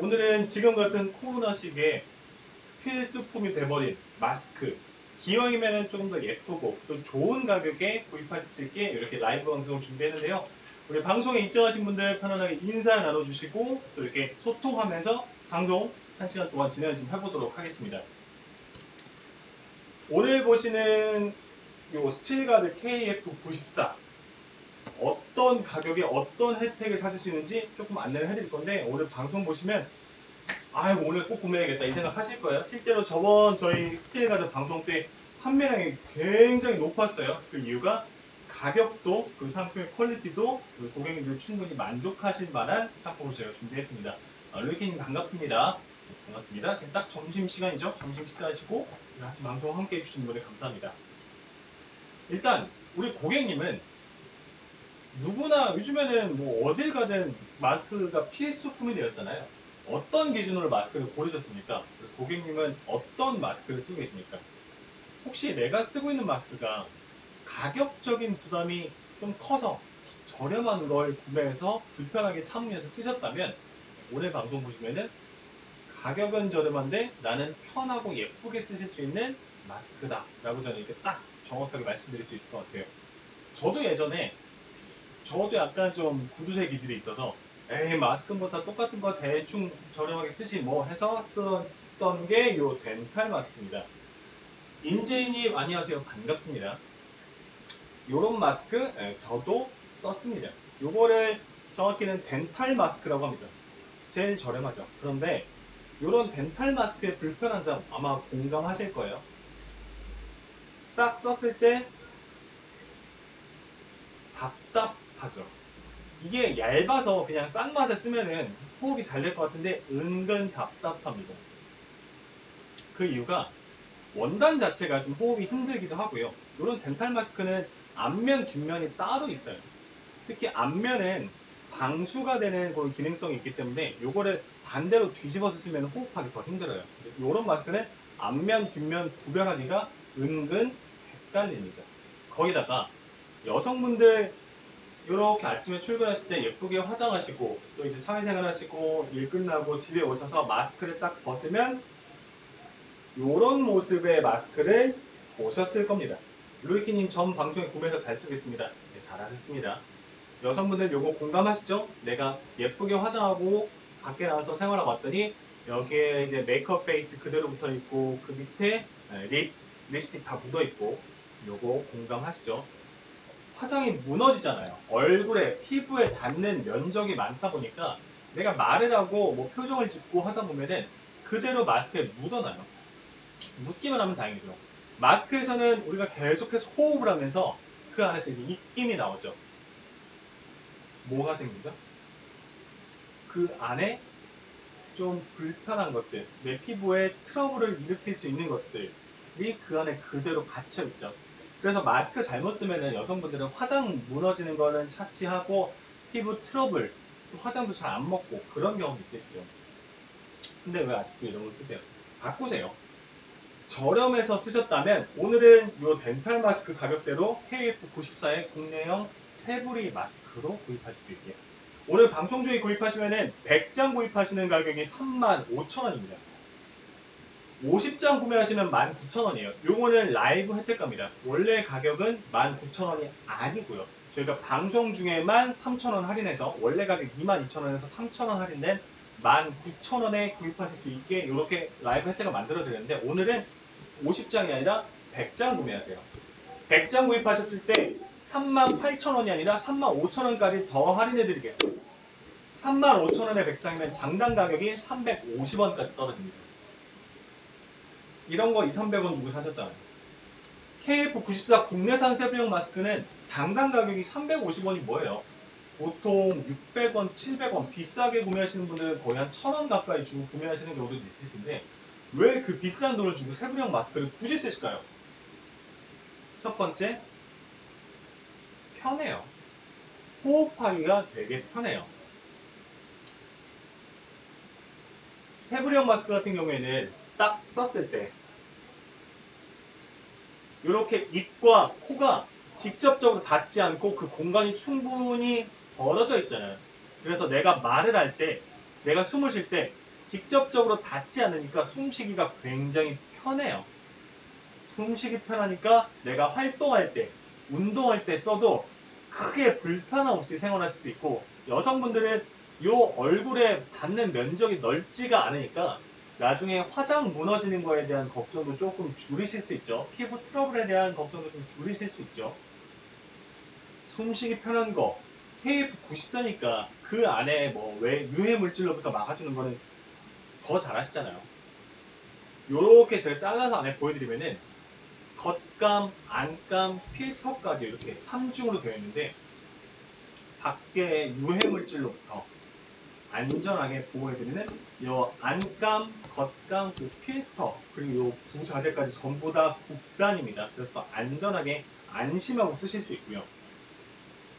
오늘은 지금 같은 코로나 시기에 필수품이 돼버린 마스크, 기왕이면 조금 더 예쁘고 또 좋은 가격에 구입하실 수 있게 이렇게 라이브 방송을 준비했는데요. 우리 방송에 입장하신 분들 편안하게 인사 나눠주시고 또 이렇게 소통하면서 방송 1시간 동안 진행을 좀 해보도록 하겠습니다. 오늘 보시는 요 스틸가드 KF94 어떤 가격에 어떤 혜택을 사실 수 있는지 조금 안내를 해드릴 건데, 오늘 방송 보시면 아유 오늘 꼭 구매해야겠다 이 생각 하실 거예요. 실제로 저번 저희 스틸가드 방송 때 판매량이 굉장히 높았어요. 그 이유가 가격도 그 상품의 퀄리티도 그 고객님들 충분히 만족하실 만한 상품을 저희가 준비했습니다. 루이키님 반갑습니다. 반갑습니다. 지금 딱 점심시간이죠. 점심 식사하시고 같이 방송 함께 해주신 분들 감사합니다. 일단 우리 고객님은 누구나 요즘에는 뭐 어딜 가든 마스크가 필수품이 되었잖아요. 어떤 기준으로 마스크를 고르셨습니까? 고객님은 어떤 마스크를 쓰고 계십니까? 혹시 내가 쓰고 있는 마스크가 가격적인 부담이 좀 커서 저렴한 걸 구매해서 불편하게 참으면서 쓰셨다면, 오늘 방송 보시면은 가격은 저렴한데 나는 편하고 예쁘게 쓰실 수 있는 마스크다 라고 저는 이렇게 딱 정확하게 말씀드릴 수 있을 것 같아요. 저도 약간 좀 구두쇠 기질이 있어서 에이 마스크는 뭐 다 똑같은 거 대충 저렴하게 쓰지 뭐 해서 썼던 게 요 덴탈 마스크입니다. 임재인님 안녕하세요. 반갑습니다. 요런 마스크 저도 썼습니다. 요거를 정확히는 덴탈 마스크라고 합니다. 제일 저렴하죠. 그런데 요런 덴탈 마스크의 불편한 점 아마 공감하실 거예요. 딱 썼을 때 답답하죠. 이게 얇아서 그냥 싼 맛에 쓰면은 호흡이 잘 될 것 같은데 은근 답답합니다. 그 이유가 원단 자체가 좀 호흡이 힘들기도 하고요. 이런 덴탈 마스크는 앞면, 뒷면이 따로 있어요. 특히 앞면은 방수가 되는 그런 기능성이 있기 때문에 이거를 반대로 뒤집어서 쓰면 호흡하기 더 힘들어요. 이런 마스크는 앞면, 뒷면 구별하기가 은근 헷갈립니다. 거기다가 여성분들 이렇게 아침에 출근하실 때 예쁘게 화장하시고 또 이제 사회생활 하시고 일 끝나고 집에 오셔서 마스크를 딱 벗으면 이런 모습의 마스크를 보셨을 겁니다. 루이키님 전 방송에 구매해서 잘 쓰고 있습니다. 네, 잘하셨습니다. 여성분들 요거 공감하시죠? 내가 예쁘게 화장하고 밖에 나가서 생활하고 왔더니 여기에 이제 메이크업 베이스 그대로 붙어 있고 그 밑에 립스틱 다 묻어 있고, 요거 공감하시죠? 화장이 무너지잖아요. 얼굴에, 피부에 닿는 면적이 많다 보니까 내가 말을 하고 뭐 표정을 짓고 하다 보면은 그대로 마스크에 묻어나요. 묻기만 하면 다행이죠. 마스크에서는 우리가 계속해서 호흡을 하면서 그 안에서 이제 입김이 나오죠. 뭐가 생기죠? 그 안에 좀 불편한 것들, 내 피부에 트러블을 일으킬 수 있는 것들이 그 안에 그대로 갇혀있죠. 그래서 마스크 잘못 쓰면 여성분들은 화장 무너지는 거는 차치하고 피부 트러블, 화장도 잘 안 먹고 그런 경험 있으시죠? 근데 왜 아직도 이런 걸 쓰세요? 바꾸세요. 저렴해서 쓰셨다면 오늘은 이 덴탈 마스크 가격대로 KF94의 국내형 세부리 마스크로 구입하실 수 있게. 오늘 방송 중에 구입하시면 100장 구입하시는 가격이 35,000원입니다. 50장 구매하시면 19,000원이에요. 요거는 라이브 혜택가입니다. 원래 가격은 19,000원이 아니고요. 저희가 방송 중에만 3,000원 할인해서 원래 가격 22,000원에서 3,000원 할인된 19,000원에 구입하실 수 있게 이렇게 라이브 혜택을 만들어 드렸는데, 오늘은 50장이 아니라 100장 구매하세요. 100장 구입하셨을 때 38,000원이 아니라 35,000원까지 더 할인해 드리겠습니다. 35,000원에 100장이면 장당 가격이 350원까지 떨어집니다. 이런 거 2,300원 주고 사셨잖아요. KF94 국내산 세부형 마스크는 장당 가격이 350원이 뭐예요? 보통 600원, 700원 비싸게 구매하시는 분들은 거의 한 1,000원 가까이 주고 구매하시는 경우도 있으신데 왜 그 비싼 돈을 주고 세부형 마스크를 굳이 쓰실까요? 첫 번째, 편해요. 호흡하기가 되게 편해요. 세부형 마스크 같은 경우에는 딱 썼을 때 이렇게 입과 코가 직접적으로 닿지 않고 그 공간이 충분히 벌어져 있잖아요. 그래서 내가 말을 할 때, 내가 숨을 쉴 때 직접적으로 닿지 않으니까 숨쉬기가 굉장히 편해요. 숨쉬기 편하니까 내가 활동할 때, 운동할 때 써도 크게 불편함 없이 생활할 수 있고, 여성분들은 이 얼굴에 닿는 면적이 넓지가 않으니까 나중에 화장 무너지는 거에 대한 걱정도 조금 줄이실 수 있죠. 피부 트러블에 대한 걱정도 좀 줄이실 수 있죠. 숨쉬기 편한 거, KF94니까 그 안에 뭐 왜 유해 물질로부터 막아주는 거는 더 잘하시잖아요. 요렇게 제가 잘라서 안에 보여드리면은 겉감, 안감, 필터까지 이렇게 3중으로 되어 있는데 밖에 유해 물질로부터 안전하게 보호해드리는 요 안감, 겉감, 그 필터 그리고 요 부자재까지 전부 다 국산입니다. 그래서 안전하게 안심하고 쓰실 수 있고요.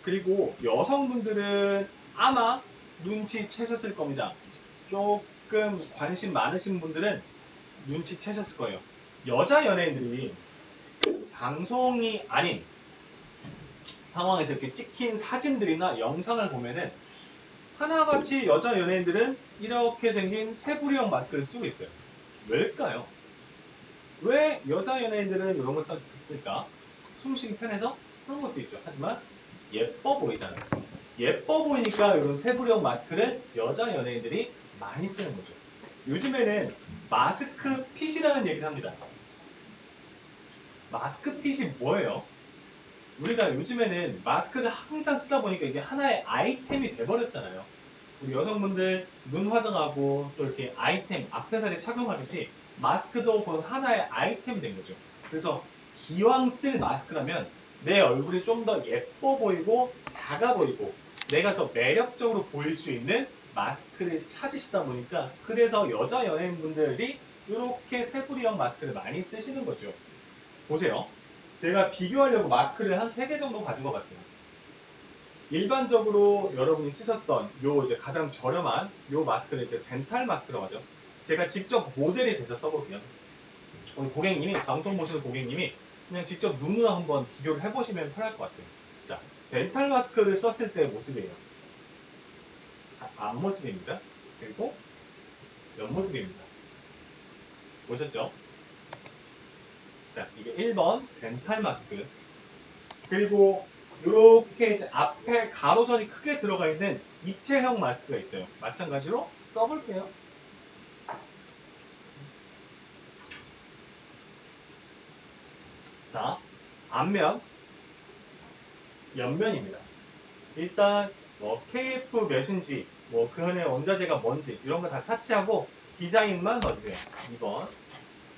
그리고 여성분들은 아마 눈치채셨을 겁니다. 조금 관심 많으신 분들은 눈치채셨을 거예요. 여자 연예인들이 방송이 아닌 상황에서 이렇게 찍힌 사진들이나 영상을 보면은 하나같이 여자 연예인들은 이렇게 생긴 세부리형 마스크를 쓰고 있어요. 왜일까요? 왜 여자 연예인들은 이런 걸 썼을까? 숨쉬기 편해서 그런 것도 있죠. 하지만 예뻐 보이잖아요. 예뻐 보이니까 이런 세부리형 마스크를 여자 연예인들이 많이 쓰는 거죠. 요즘에는 마스크 핏이라는 얘기를 합니다. 마스크 핏이 뭐예요? 우리가 요즘에는 마스크를 항상 쓰다 보니까 이게 하나의 아이템이 돼버렸잖아요. 우리 여성분들 눈 화장하고 또 이렇게 아이템, 액세서리 착용하듯이 마스크도 그런 하나의 아이템이 된 거죠. 그래서 기왕 쓸 마스크라면 내 얼굴이 좀 더 예뻐 보이고 작아 보이고 내가 더 매력적으로 보일 수 있는 마스크를 찾으시다 보니까 그래서 여자 연예인분들이 이렇게 세부리형 마스크를 많이 쓰시는 거죠. 보세요. 제가 비교하려고 마스크를 한 3개 정도 가지고 갔어요. 일반적으로 여러분이 쓰셨던 요 이제 가장 저렴한 요 마스크는 이제 덴탈 마스크라고 하죠. 제가 직접 모델이 돼서 써볼게요. 우리 고객님이, 방송 보시는 고객님이 그냥 직접 눈으로 한번 비교를 해보시면 편할 것 같아요. 자, 덴탈 마스크를 썼을 때의 모습이에요. 앞모습입니다. 그리고 옆모습입니다. 보셨죠? 자, 이게 1번 덴탈 마스크. 그리고 이렇게 이제 앞에 가로선이 크게 들어가 있는 입체형 마스크가 있어요. 마찬가지로 써볼게요. 자, 앞면, 옆면입니다. 일단 뭐 KF 몇인지, 뭐 그 안에 원자재가 뭔지 이런 거 다 차치하고 디자인만 넣어주세요. 2번.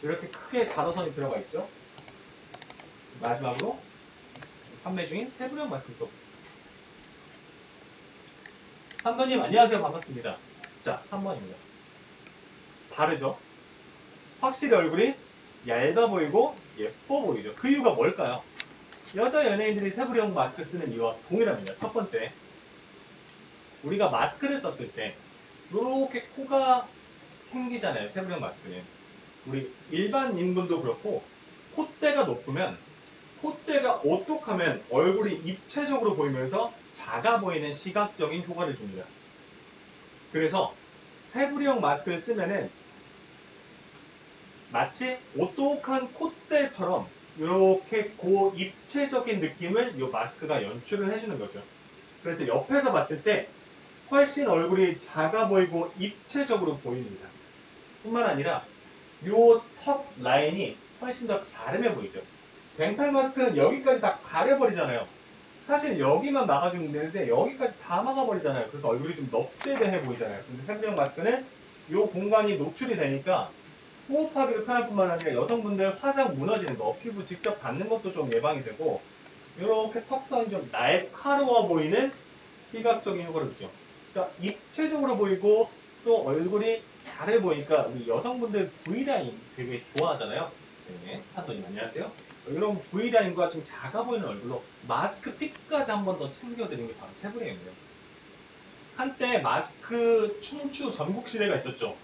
이렇게 크게 가로선이 들어가 있죠. 마지막으로 판매 중인 세부령 마스크 속. 3번님 안녕하세요. 반갑습니다. 자, 3번입니다. 다르죠? 확실히 얼굴이 얇아 보이고 예뻐 보이죠. 그 이유가 뭘까요? 여자 연예인들이 세부령 마스크 쓰는 이유와 동일합니다. 첫 번째, 우리가 마스크를 썼을 때 이렇게 코가 생기잖아요. 세부령 마스크는. 우리 일반인분도 그렇고 콧대가 높으면 콧대가 오똑하면 얼굴이 입체적으로 보이면서 작아 보이는 시각적인 효과를 줍니다. 그래서 세부령 마스크를 쓰면은 마치 오똑한 콧대처럼 이렇게 고입체적인 느낌을 이 마스크가 연출을 해주는 거죠. 그래서 옆에서 봤을 때 훨씬 얼굴이 작아 보이고 입체적으로 보입니다. 뿐만 아니라 이 턱 라인이 훨씬 더 갸름해 보이죠. 덴탈 마스크는 여기까지 다 가려버리잖아요. 사실 여기만 막아주면 되는데 여기까지 다 막아버리잖아요. 그래서 얼굴이 좀 넙대대해 보이잖아요. 근데 세부령 마스크는 이 공간이 노출이 되니까 호흡하기도 편할 뿐만 아니라 여성분들 화장 무너지는 거, 피부 직접 닿는 것도 좀 예방이 되고 이렇게 턱선이 좀 날카로워 보이는 시각적인 효과를 주죠. 그러니까 입체적으로 보이고 또 얼굴이 갸해 보이니까 우리 여성분들 V라인 되게 좋아하잖아요. 네, 찬도님 안녕하세요. 이런 V라인과 좀 작아 보이는 얼굴로 마스크 핏까지 한 번 더 챙겨드리는 게 바로 세부리예요. 한때 마스크 춤추 전국 시대가 있었죠.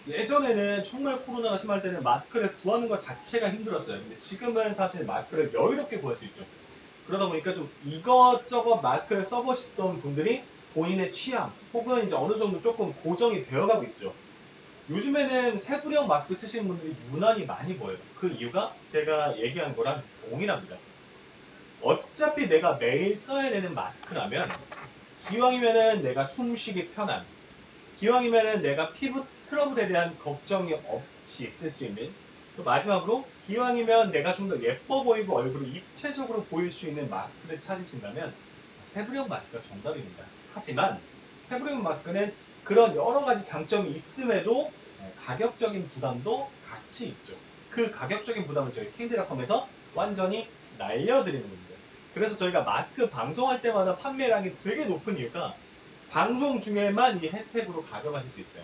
예전에는 정말 코로나가 심할 때는 마스크를 구하는 것 자체가 힘들었어요. 근데 지금은 사실 마스크를 여유롭게 구할 수 있죠. 그러다 보니까 좀 이것저것 마스크를 써보셨던 분들이 본인의 취향 혹은 이제 어느 정도 조금 고정이 되어가고 있죠. 요즘에는 세부령 마스크 쓰시는 분들이 유난히 많이 보여요. 그 이유가 제가 얘기한 거랑 동일합니다. 어차피 내가 매일 써야 되는 마스크라면 기왕이면은 내가 숨쉬기 편한, 기왕이면은 내가 피부 트러블에 대한 걱정이 없이 쓸 수 있는, 또 마지막으로 기왕이면 내가 좀 더 예뻐 보이고 얼굴이 입체적으로 보일 수 있는 마스크를 찾으신다면 세부령 마스크가 정답입니다. 하지만 세부령 마스크는 그런 여러 가지 장점이 있음에도 가격적인 부담도 같이 있죠. 그 가격적인 부담을 저희 캔디닷컴에서 완전히 날려드리는 겁니다. 그래서 저희가 마스크 방송할 때마다 판매량이 되게 높은 이유가 방송 중에만 이 혜택으로 가져가실 수 있어요.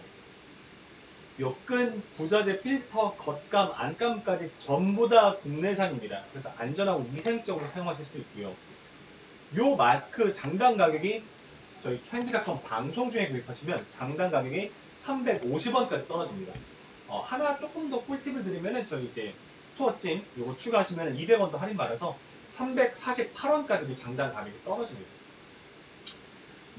요끈, 부자재, 필터, 겉감, 안감까지 전부 다 국내산입니다. 그래서 안전하고 위생적으로 사용하실 수 있고요. 요 마스크 장당 가격이 저희 캔디닷컴 방송 중에 구입하시면 장당 가격이 350원까지 떨어집니다. 하나 조금 더 꿀팁을 드리면은 저희 이제 스토어 찜 요거 추가하시면 200원 더 할인 받아서 348원까지도 장당 가격이 떨어집니다.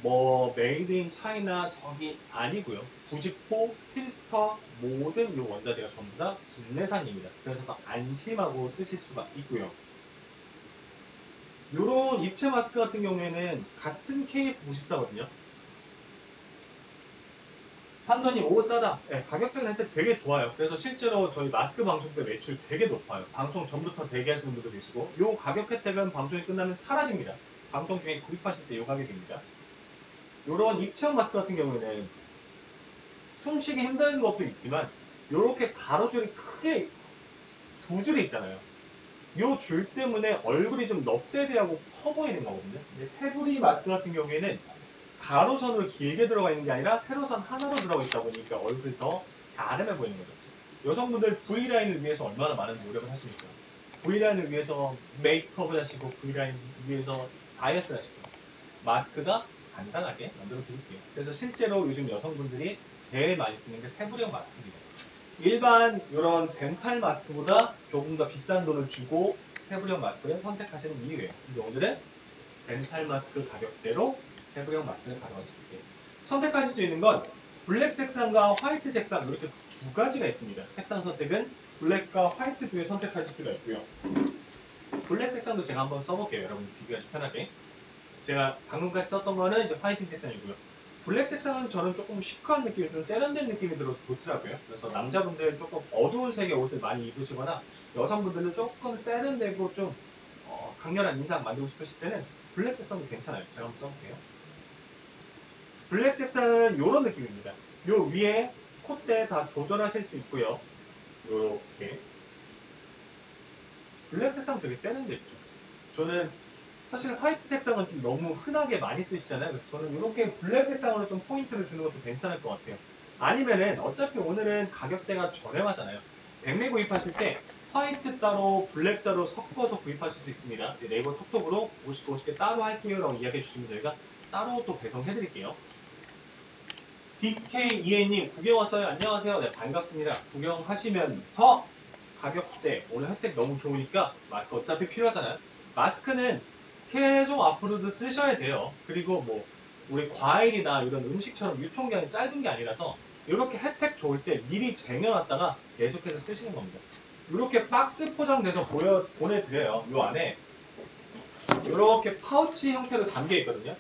뭐 메이드 인 차이나 저기 아니고요. 부직포, 필터 모든 요 원자재가 전부 다 국내산입니다. 그래서 더 안심하고 쓰실 수가 있고요. 요런 입체 마스크 같은 경우에는 같은 KF94거든요. 산더님 오 싸다. 네, 가격적인 혜택 되게 좋아요. 그래서 실제로 저희 마스크 방송 때 매출 되게 높아요. 방송 전부터 대기하시는 분도 계시고 요 가격 혜택은 방송이 끝나면 사라집니다. 방송 중에 구입하실 때 요 가격입니다. 요런 입체형 마스크 같은 경우에는 숨쉬기 힘든 것도 있지만 요렇게 가로줄이 크게 두 줄이 있잖아요. 요 줄 때문에 얼굴이 좀 넙대대하고 커 보이는 거거든요. 근데 세부리 마스크 같은 경우에는 가로선으로 길게 들어가 있는 게 아니라 세로선 하나로 들어가 있다 보니까 얼굴이 더 갸름해 보이는 거죠. 여성분들 V라인을 위해서 얼마나 많은 노력을 하십니까? V라인을 위해서 메이크업을 하시고 V라인 위해서 다이어트를 하시죠. 마스크가 간단하게 만들어 드릴게요. 그래서 실제로 요즘 여성분들이 제일 많이 쓰는 게 세부령 마스크입니다. 일반 이런 덴탈 마스크보다 조금 더 비싼 돈을 주고 세부령 마스크를 선택하시는 이유예요. 근데 오늘은 덴탈 마스크 가격대로 세부령 마스크를 가져갈 수 있게 선택하실 수 있는 건 블랙 색상과 화이트 색상 이렇게 두 가지가 있습니다. 색상 선택은 블랙과 화이트 중에 선택하실 수가 있고요. 블랙 색상도 제가 한번 써볼게요. 여러분 비교하시 편하게. 제가 방금까지 썼던 거는 이제 화이트 색상이고요. 블랙 색상은 저는 조금 시크한 느낌이 좀 세련된 느낌이 들어서 좋더라고요. 그래서 남자분들 조금 어두운 색의 옷을 많이 입으시거나 여성분들은 조금 세련되고 좀 강렬한 인상 만들고 싶으실 때는 블랙 색상도 괜찮아요. 제가 한번 써볼게요. 블랙 색상은 이런 느낌입니다. 요 위에 콧대 다 조절하실 수 있고요. 요렇게 블랙 색상 되게 세련됐죠. 저는 사실 화이트 색상은 좀 너무 흔하게 많이 쓰시잖아요. 그래서 저는 이렇게 블랙 색상으로 좀 포인트를 주는 것도 괜찮을 것 같아요. 아니면은 어차피 오늘은 가격대가 저렴하잖아요. 백미 구입하실 때 화이트 따로 블랙 따로 섞어서 구입하실 수 있습니다. 네이버 톡톡으로 50개 50개 따로 할게요 라고 이야기해 주시면 저희가 따로 또 배송해 드릴게요. DKEA님 구경 왔어요. 안녕하세요. 네, 반갑습니다. 구경하시면서 가격대 오늘 혜택 너무 좋으니까 마스크 어차피 필요하잖아요. 마스크는 계속 앞으로도 쓰셔야 돼요. 그리고 뭐 우리 과일이나 이런 음식처럼 유통기한이 짧은 게 아니라서 이렇게 혜택 좋을 때 미리 쟁여놨다가 계속해서 쓰시는 겁니다. 이렇게 박스 포장돼서 보내드려요. 요 안에 이렇게 파우치 형태로 담겨 있거든요.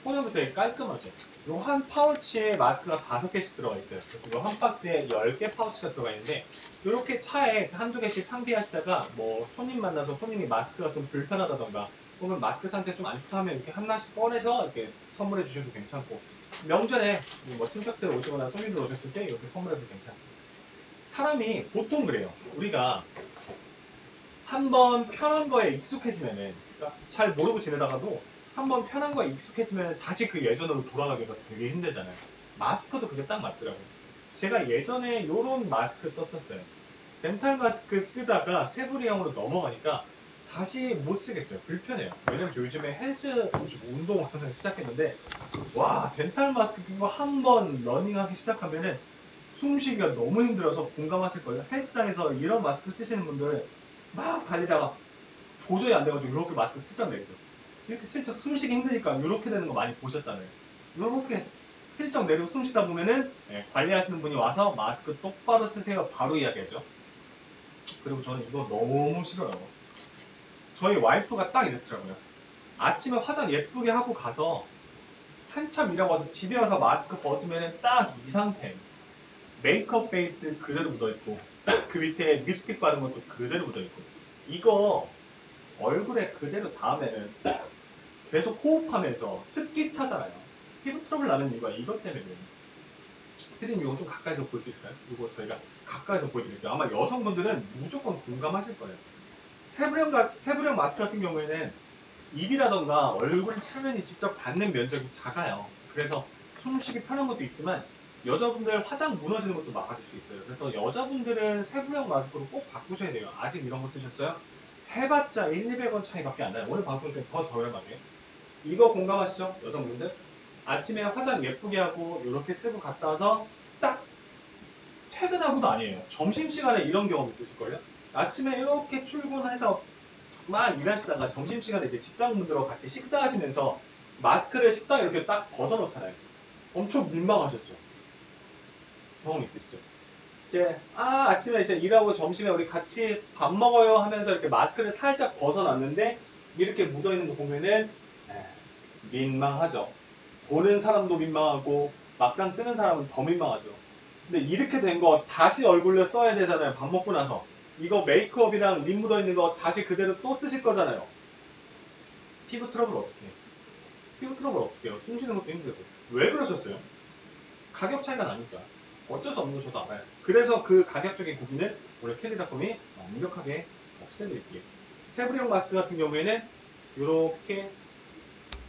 포장도 되게 깔끔하죠. 요 한 파우치에 마스크가 5개씩 들어가 있어요. 그리고 한 박스에 10개 파우치가 들어가 있는데 이렇게 차에 한두 개씩 상비하시다가 뭐 손님 만나서 손님이 마스크가 좀 불편하다던가 혹은 마스크 상태 좀 안 좋다면 이렇게 하나씩 꺼내서 이렇게 선물해 주셔도 괜찮고 명절에 뭐 친척들 오시거나 손님들 오셨을 때 이렇게 선물해도 괜찮고 사람이 보통 그래요. 우리가 한번 편한 거에 익숙해지면은 그러니까 잘 모르고 지내다가도 한번 편한 거에 익숙해지면 다시 그 예전으로 돌아가기가 되게 힘들잖아요. 마스크도 그게 딱 맞더라고요. 제가 예전에 이런 마스크 썼었어요. 덴탈 마스크 쓰다가 세부리형으로 넘어가니까 다시 못 쓰겠어요. 불편해요. 왜냐면 요즘에 헬스 운동을 시작했는데 와 덴탈 마스크 끼고 한번 러닝하기 시작하면은 숨쉬기가 너무 힘들어서 공감하실 거예요. 헬스장에서 이런 마스크 쓰시는 분들 막 달리다가 도저히 안 돼가지고 이렇게 마스크 쓰잖아요. 이렇게 슬쩍 숨쉬기 힘드니까 이렇게 되는 거 많이 보셨잖아요. 이렇게 슬쩍 내리고 숨 쉬다 보면은 관리하시는 분이 와서 마스크 똑바로 쓰세요 바로 이야기하죠. 그리고 저는 이거 너무 싫어요. 저희 와이프가 딱 이랬더라고요. 아침에 화장 예쁘게 하고 가서 한참 일하고 와서 집에 와서 마스크 벗으면 딱 이 상태. 메이크업 베이스 그대로 묻어있고 그 밑에 립스틱 바른 것도 그대로 묻어있고 이거 얼굴에 그대로 닿으면은 계속 호흡하면서 습기 차잖아요. 피부 트러블 나는 이유가 이것 때문이에요. 피디님 이거 좀 가까이서 볼 수 있을까요? 이거 저희가 가까이서 보여드릴게요. 아마 여성분들은 무조건 공감하실 거예요. 세부령 마스크 같은 경우에는 입이라던가 얼굴 표면이 직접 닿는 면적이 작아요. 그래서 숨쉬기 편한 것도 있지만 여자분들 화장 무너지는 것도 막아줄 수 있어요. 그래서 여자분들은 세부령 마스크로 꼭 바꾸셔야 돼요. 아직 이런 거 쓰셨어요? 해봤자 1, 200원 차이밖에 안 나요. 오늘 방송 중에 더 저렴하게. 이거 공감하시죠? 여성분들? 아침에 화장 예쁘게 하고 이렇게 쓰고 갔다 와서 딱 퇴근하고도 아니에요. 점심시간에 이런 경험 있으실걸요? 아침에 이렇게 출근해서 막 일하시다가 점심시간에 이제 직장분들하고 같이 식사하시면서 마스크를 식당에 이렇게 딱 벗어놓잖아요. 엄청 민망하셨죠? 경험 있으시죠? 이제 아침에 이제 일하고 점심에 우리 같이 밥 먹어요 하면서 이렇게 마스크를 살짝 벗어놨는데 이렇게 묻어있는 거 보면은 민망하죠. 보는 사람도 민망하고 막상 쓰는 사람은 더 민망하죠. 근데 이렇게 된 거 다시 얼굴에 써야 되잖아요. 밥 먹고 나서. 이거 메이크업이랑 립 묻어있는 거 다시 그대로 또 쓰실 거잖아요. 피부 트러블 어떻게 해요? 피부 트러블 어떻게 해요? 숨 쉬는 것도 힘들고. 왜 그러셨어요? 가격 차이가 나니까. 어쩔 수 없는 거 저도 알아요. 그래서 그 가격적인 고민을 오늘 캔디닷컴이 완벽하게 없애드릴게요. 세부령 마스크 같은 경우에는 이렇게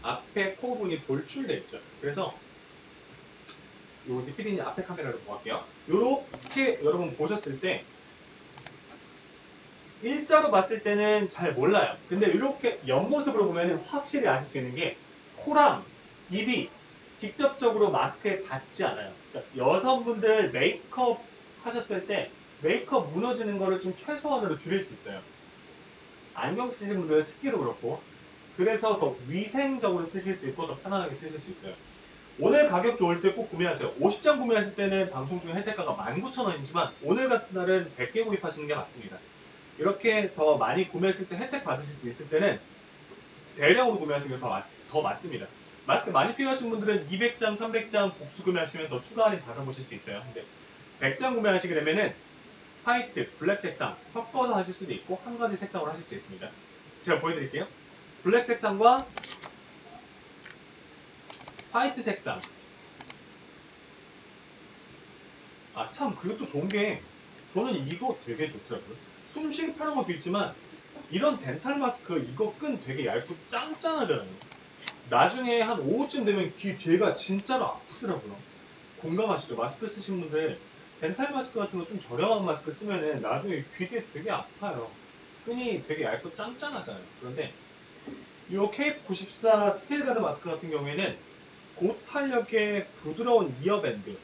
앞에 코 부분이 돌출되어 있죠. 그래서 요 디피디님 앞에 카메라로 보할게요. 이렇게 여러분 보셨을 때 일자로 봤을 때는 잘 몰라요. 근데 이렇게 옆모습으로 보면 확실히 아실 수 있는 게 코랑 입이 직접적으로 마스크에 닿지 않아요. 그러니까 여성분들 메이크업 하셨을 때 메이크업 무너지는 거를 좀 최소한으로 줄일 수 있어요. 안경 쓰시는 분들은 습기도 그렇고 그래서 더 위생적으로 쓰실 수 있고 더 편안하게 쓰실 수 있어요. 오늘 가격 좋을 때 꼭 구매하세요. 50장 구매하실 때는 방송 중에 혜택가가 19,000원이지만 오늘 같은 날은 100개 구입하시는 게 맞습니다. 이렇게 더 많이 구매했을 때 혜택 받으실 수 있을 때는 대량으로 구매하시는 게 더 맞습니다. 마스크 많이 필요하신 분들은 200장, 300장 복수 구매하시면 더 추가 할인 받아보실 수 있어요. 근데 100장 구매하시게 되면은 화이트, 블랙 색상 섞어서 하실 수도 있고 한 가지 색상으로 하실 수 있습니다. 제가 보여드릴게요. 블랙 색상과 화이트 색상. 참 그것도 좋은 게 저는 이거 되게 좋더라고요. 숨쉬기 편한 것도 있지만 이런 덴탈 마스크 이거 끈 되게 얇고 짠짠하잖아요. 나중에 한 오후쯤 되면 귀 뒤가 진짜로 아프더라고요. 공감하시죠? 마스크 쓰신 분들 덴탈 마스크 같은 거 좀 저렴한 마스크 쓰면은 나중에 귀 뒤에 되게 아파요. 끈이 되게 얇고 짠짠하잖아요. 그런데 이 KF94 스테일 가드 마스크 같은 경우에는 고탄력의 부드러운 이어밴드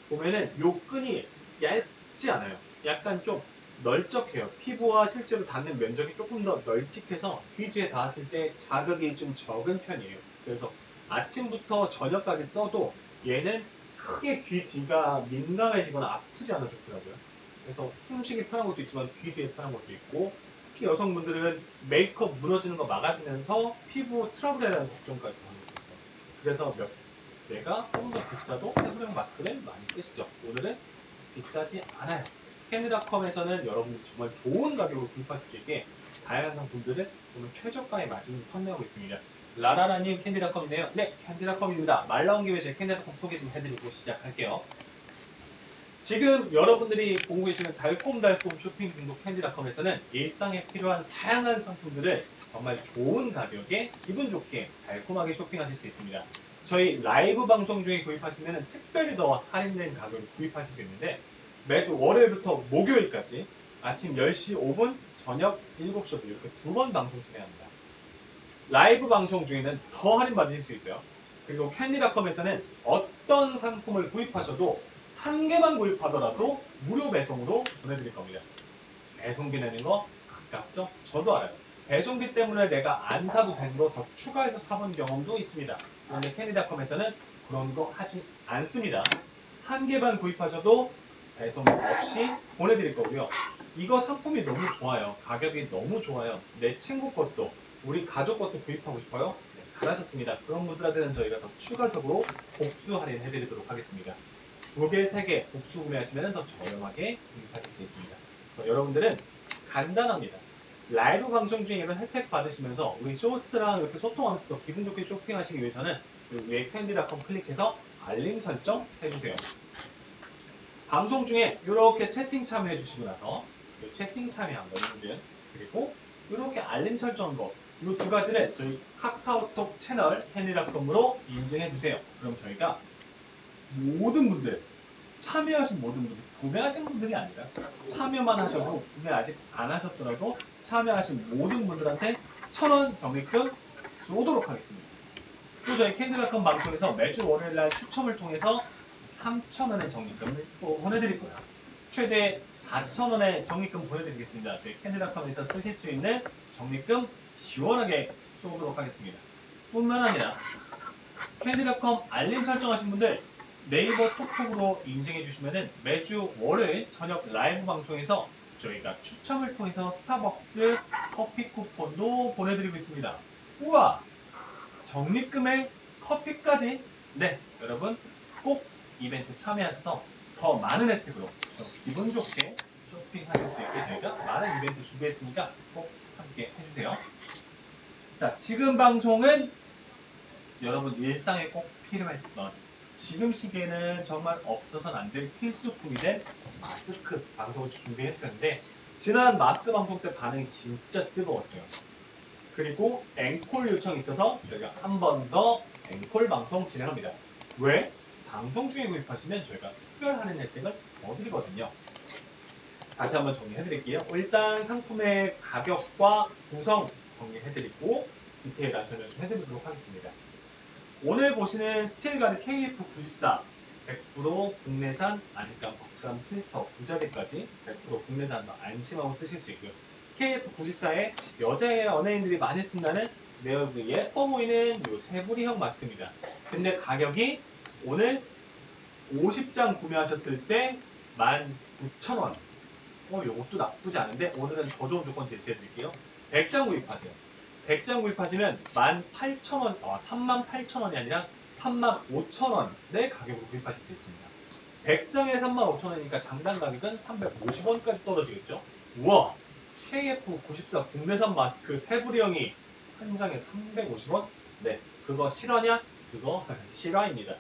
보면은 요 끈이 얇지 않아요. 약간 좀 널쩍해요. 피부와 실제로 닿는 면적이 조금 더 널찍해서 귀 뒤에 닿았을 때 자극이 좀 적은 편이에요. 그래서 아침부터 저녁까지 써도 얘는 크게 귀 뒤가 민감해지거나 아프지 않아 좋더라고요. 그래서 숨쉬기 편한 것도 있지만 귀 뒤에 편한 것도 있고 특히 여성분들은 메이크업 무너지는 거 막아주면서 피부 트러블에 대한 걱정까지 가질 수 있어요. 그래서 내가 좀 더 비싸도 세부령 마스크를 많이 쓰시죠. 오늘은 비싸지 않아요. 캔디닷컴에서는 여러분이 정말 좋은 가격으로 구입하실 수 있게 다양한 상품들을 정말 최저가에 마진을 판매하고 있습니다. 라라라님 캔디닷컴이네요. 네, 캔디닷컴입니다. 말 나온 김에 제 캔디닷컴 소개 좀 해드리고 시작할게요. 지금 여러분들이 보고 계시는 달콤달콤 쇼핑 중독 캔디닷컴에서는 일상에 필요한 다양한 상품들을 정말 좋은 가격에 기분 좋게 달콤하게 쇼핑하실 수 있습니다. 저희 라이브 방송 중에 구입하시면 특별히 더 할인된 가격으로 구입하실 수 있는데 매주 월요일부터 목요일까지 아침 10시 5분, 저녁 7시 5분 이렇게 두 번 방송 진행합니다. 라이브 방송 중에는 더 할인 받으실 수 있어요. 그리고 캔디닷컴에서는 어떤 상품을 구입하셔도 한 개만 구입하더라도 무료 배송으로 보내드릴 겁니다. 배송비 내는 거 아깝죠? 저도 알아요. 배송비 때문에 내가 안 사도 된 거 더 추가해서 사본 경험도 있습니다. 그런데 캔디닷컴에서는 그런 거 하지 않습니다. 한 개만 구입하셔도 배송 없이 보내드릴 거고요. 이거 상품이 너무 좋아요. 가격이 너무 좋아요. 내 친구 것도 우리 가족 것도 구입하고 싶어요? 네, 잘하셨습니다. 그런 분들한테는 저희가 더 추가적으로 복수 할인 해드리도록 하겠습니다. 2개, 3개 복수 구매하시면 더 저렴하게 구입하실 수 있습니다. 그래서 여러분들은 간단합니다. 라이브 방송 중에 이런 혜택 받으시면서 우리 쇼호스트랑 이렇게 소통하면서 더 기분 좋게 쇼핑하시기 위해서는 위에 캔디닷컴 클릭해서 알림 설정 해주세요. 방송 중에 이렇게 채팅 참여해 주시고 나서 이 채팅 참여한 거 인증, 그리고 이렇게 알림 설정한 거, 이 두 가지를 저희 카카오톡 채널 캔디닷컴으로 인증해 주세요. 그럼 저희가 모든 분들, 참여하신 모든 분들, 구매하신 분들이 아니라 참여만 하셔도 구매 아직 안 하셨더라도 참여하신 모든 분들한테 1,000원 적립금 쏘도록 하겠습니다. 또 저희 캔디닷컴 방송에서 매주 월요일날 추첨을 통해서 3,000원의 적립금을 또 보내드릴 거예요. 최대 4,000원의 적립금 보내드리겠습니다. 저희 캔디닷컴에서 쓰실 수 있는 적립금 시원하게 쏘도록 하겠습니다. 뿐만 아니라 캔디닷컴 알림 설정하신 분들 네이버 톡톡으로 인증해 주시면은 매주 월요일 저녁 라이브 방송에서 저희가 추첨을 통해서 스타벅스 커피 쿠폰도 보내드리고 있습니다. 우와! 적립금에 커피까지? 네, 여러분 꼭 이벤트 참여하셔서 더 많은 혜택으로 더 기분 좋게 쇼핑하실 수 있게 저희가 많은 이벤트 준비했으니까 꼭 함께 해주세요. 자, 지금 방송은 여러분 일상에 꼭 필요했던, 지금 시기에는 정말 없어서는 안 될 필수품이 된 마스크 방송을 준비했었는데 지난 마스크 방송 때 반응이 진짜 뜨거웠어요. 그리고 앵콜 요청이 있어서 저희가 한 번 더 앵콜 방송 진행합니다. 왜? 방송 중에 구입하시면 저희가 특별 할인 혜택을 더 드리거든요. 다시 한번 정리해드릴게요. 일단 상품의 가격과 구성 정리해드리고 디테일 다시 설명해드리도록 하겠습니다. 오늘 보시는 스틸가드 KF94 100% 국내산 아니까 박람 필터 부자재까지 100% 국내산도 안심하고 쓰실 수 있고요. KF94에 여자 연예인들이 많이 쓴다는 매우 예뻐 보이는 이 세부리형 마스크입니다. 근데 가격이 오늘 50장 구매하셨을 때 19,000원. 요것도 나쁘지 않은데 오늘은 더 좋은 조건 제시해드릴게요. 100장 구입하세요. 100장 구입하시면 18,000원, 38,000원이 아니라 35,000원의 가격으로 구입하실 수 있습니다. 100장에 35,000원이니까 장당 가격은 350원까지 떨어지겠죠? 우와! KF94 국내산 마스크 세부리형이 한 장에 350원? 네, 그거 실화냐? 그거 실화입니다.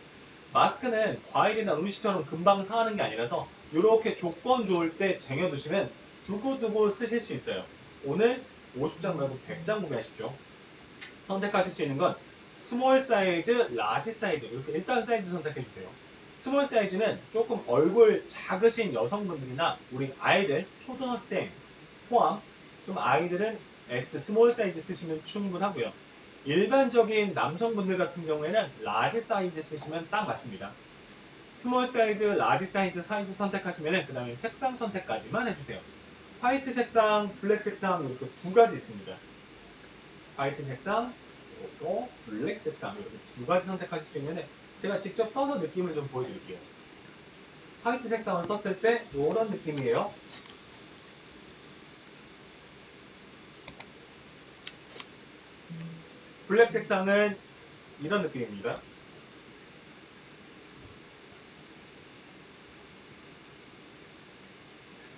마스크는 과일이나 음식처럼 금방 상하는 게 아니라서 이렇게 조건 좋을 때 쟁여두시면 두고두고 쓰실 수 있어요. 오늘 50장 말고 100장 구매하십시오. 선택하실 수 있는 건 스몰 사이즈, 라지 사이즈 이렇게 일단 사이즈 선택해주세요. 스몰 사이즈는 조금 얼굴 작으신 여성분들이나 우리 아이들, 초등학생 포함 좀 아이들은 S 스몰 사이즈 쓰시면 충분하고요. 일반적인 남성분들 같은 경우에는 라지 사이즈 쓰시면 딱 맞습니다. 스몰 사이즈, 라지 사이즈 선택하시면 그 다음에 색상 선택까지만 해주세요. 화이트 색상, 블랙 색상 이렇게 두 가지 있습니다. 화이트 색상, 그리고 블랙 색상 이렇게 두 가지 선택하실 수 있는데 제가 직접 써서 느낌을 좀 보여드릴게요. 화이트 색상을 썼을 때 이런 느낌이에요. 블랙 색상은 이런 느낌입니다.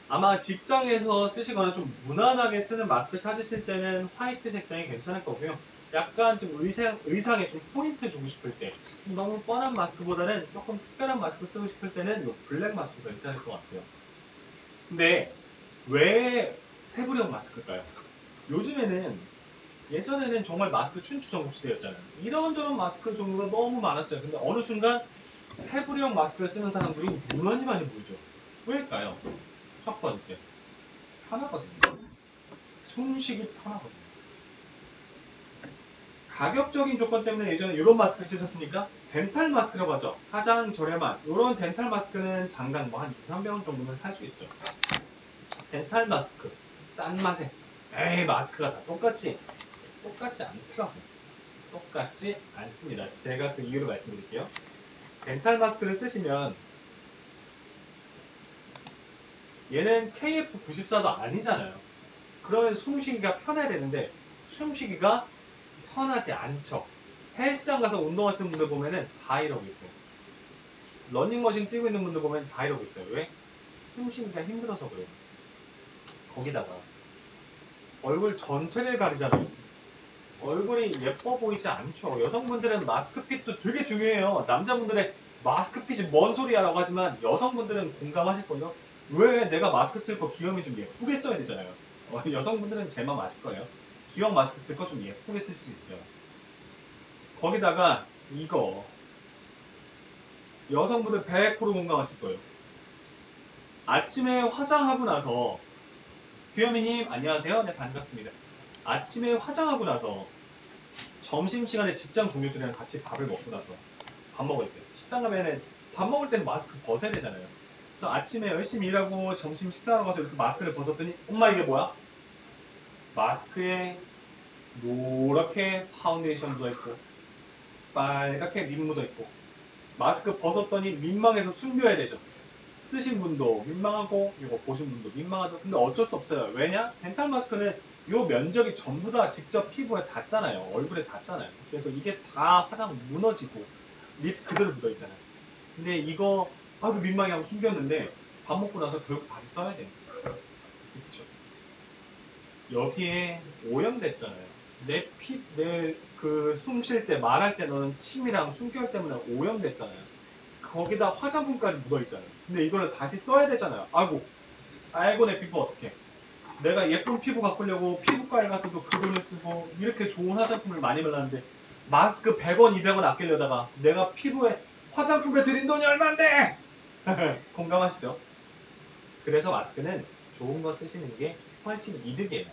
아마 직장에서 쓰시거나 좀 무난하게 쓰는 마스크 찾으실 때는 화이트 색상이 괜찮을 거고요. 약간 좀 의상에 좀 포인트 주고 싶을 때, 너무 뻔한 마스크보다는 조금 특별한 마스크 쓰고 싶을 때는 이 블랙 마스크 괜찮을 것 같아요. 근데 왜 세부령 마스크일까요? 요즘에는, 예전에는 정말 마스크 춘추전국 시대였잖아요. 이런저런 마스크 종류가 너무 많았어요. 근데 어느 순간 세부령 마스크를 쓰는 사람들이 유난히 많이 보이죠. 왜일까요? 첫 번째, 편하거든요. 숨쉬기 편하거든요. 가격적인 조건 때문에 예전에 이런 마스크 쓰셨습니까? 덴탈 마스크라고 하죠. 가장 저렴한 이런 덴탈 마스크는 장당 한 2, 300원 정도면 살 수 있죠. 덴탈 마스크, 싼 맛에 에이 마스크가 다 똑같지? 똑같지 않더라고요. 똑같지 않습니다. 제가 그 이유를 말씀드릴게요. 덴탈 마스크를 쓰시면 얘는 KF94도 아니잖아요. 그러면 숨쉬기가 편해야 되는데 숨쉬기가 편하지 않죠. 헬스장 가서 운동하시는 분들 보면은 다 이러고 있어요. 러닝머신 뛰고 있는 분들 보면 다 이러고 있어요. 왜? 숨쉬기가 힘들어서 그래요. 거기다가 얼굴 전체를 가리잖아요. 얼굴이 예뻐 보이지 않죠. 여성분들은 마스크핏도 되게 중요해요. 남자분들의 마스크핏이 뭔 소리야 라고 하지만 여성분들은 공감하실 거예요. 왜 내가 마스크 쓸 거 기형이 좀 예쁘게 써야 되잖아요. 여성분들은 제 맘 아실 거예요. 기형 마스크 쓸 거 좀 예쁘게 쓸 수 있어요. 거기다가 이거 여성분들 100% 공감하실 거예요. 아침에 화장하고 나서 귀요미님 안녕하세요. 네 반갑습니다. 아침에 화장하고 나서 점심시간에 직장 동료들이랑 같이 밥을 먹고 나서 밥 먹을 때 식당 가면은 밥 먹을 때는 마스크 벗어야 되잖아요. 그래서 아침에 열심히 일하고 점심 식사하고 가서 이렇게 마스크를 벗었더니 엄마 이게 뭐야? 마스크에 노랗게 파운데이션 묻어있고 빨갛게 립 묻어있고 마스크 벗었더니 민망해서 숨겨야 되죠. 쓰신 분도 민망하고 이거 보신 분도 민망하죠. 근데 어쩔 수 없어요. 왜냐? 덴탈 마스크는 요 면적이 전부 다 직접 피부에 닿잖아요. 얼굴에 닿잖아요. 그래서 이게 다 화장 무너지고 립 그대로 묻어있잖아요. 근데 이거 아주 민망해 하고 숨겼는데 밥 먹고 나서 결국 다시 써야 돼요. 그쵸. 여기에 오염됐잖아요. 내 그 숨 쉴 때 말할 때 너는 침이랑 숨결 때문에 오염됐잖아요. 거기다 화장품까지 묻어있잖아요. 근데 이거를 다시 써야 되잖아요. 아이고 내 피부 어떡해. 내가 예쁜 피부 바꾸려고 피부과에 가서도 그 돈을 쓰고 이렇게 좋은 화장품을 많이 발랐는데 마스크 100원, 200원 아끼려다가 내가 피부에 화장품에 들인 돈이 얼만데! 공감하시죠? 그래서 마스크는 좋은 거 쓰시는 게 훨씬 이득이에요.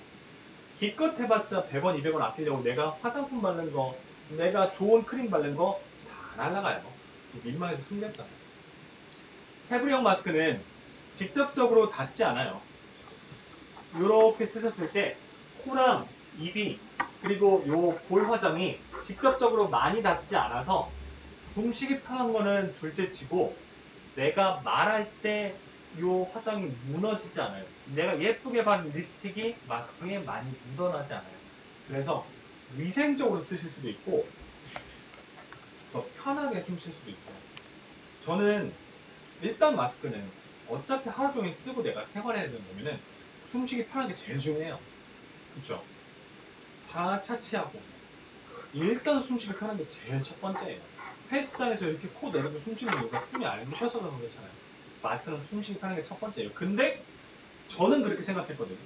기껏 해봤자 100원, 200원 아끼려고 내가 화장품 바른 거, 내가 좋은 크림 바른 거 다 날라가요. 민망해서 숨겼잖아요. 세부형 마스크는 직접적으로 닿지 않아요. 이렇게 쓰셨을 때 코랑 입이 그리고 요 볼 화장이 직접적으로 많이 닿지 않아서 숨쉬기 편한 거는 둘째 치고 내가 말할 때 요 화장이 무너지지 않아요. 내가 예쁘게 바른 립스틱이 마스크에 많이 묻어나지 않아요. 그래서 위생적으로 쓰실 수도 있고 더 편하게 숨 쉴 수도 있어요. 저는 일단 마스크는 어차피 하루 종일 쓰고 내가 생활해야 되는 거면은 숨쉬기 편한 게 제일 중요해요. 그쵸? 다 차치하고 일단 숨쉬기 편한 게 제일 첫 번째예요. 헬스장에서 이렇게 코 내리고 숨쉬는 이유가 숨이 안 쉬어서 그런 거잖아요. 마스크는 숨쉬기 편한 게 첫 번째예요. 근데 저는 그렇게 생각했거든요.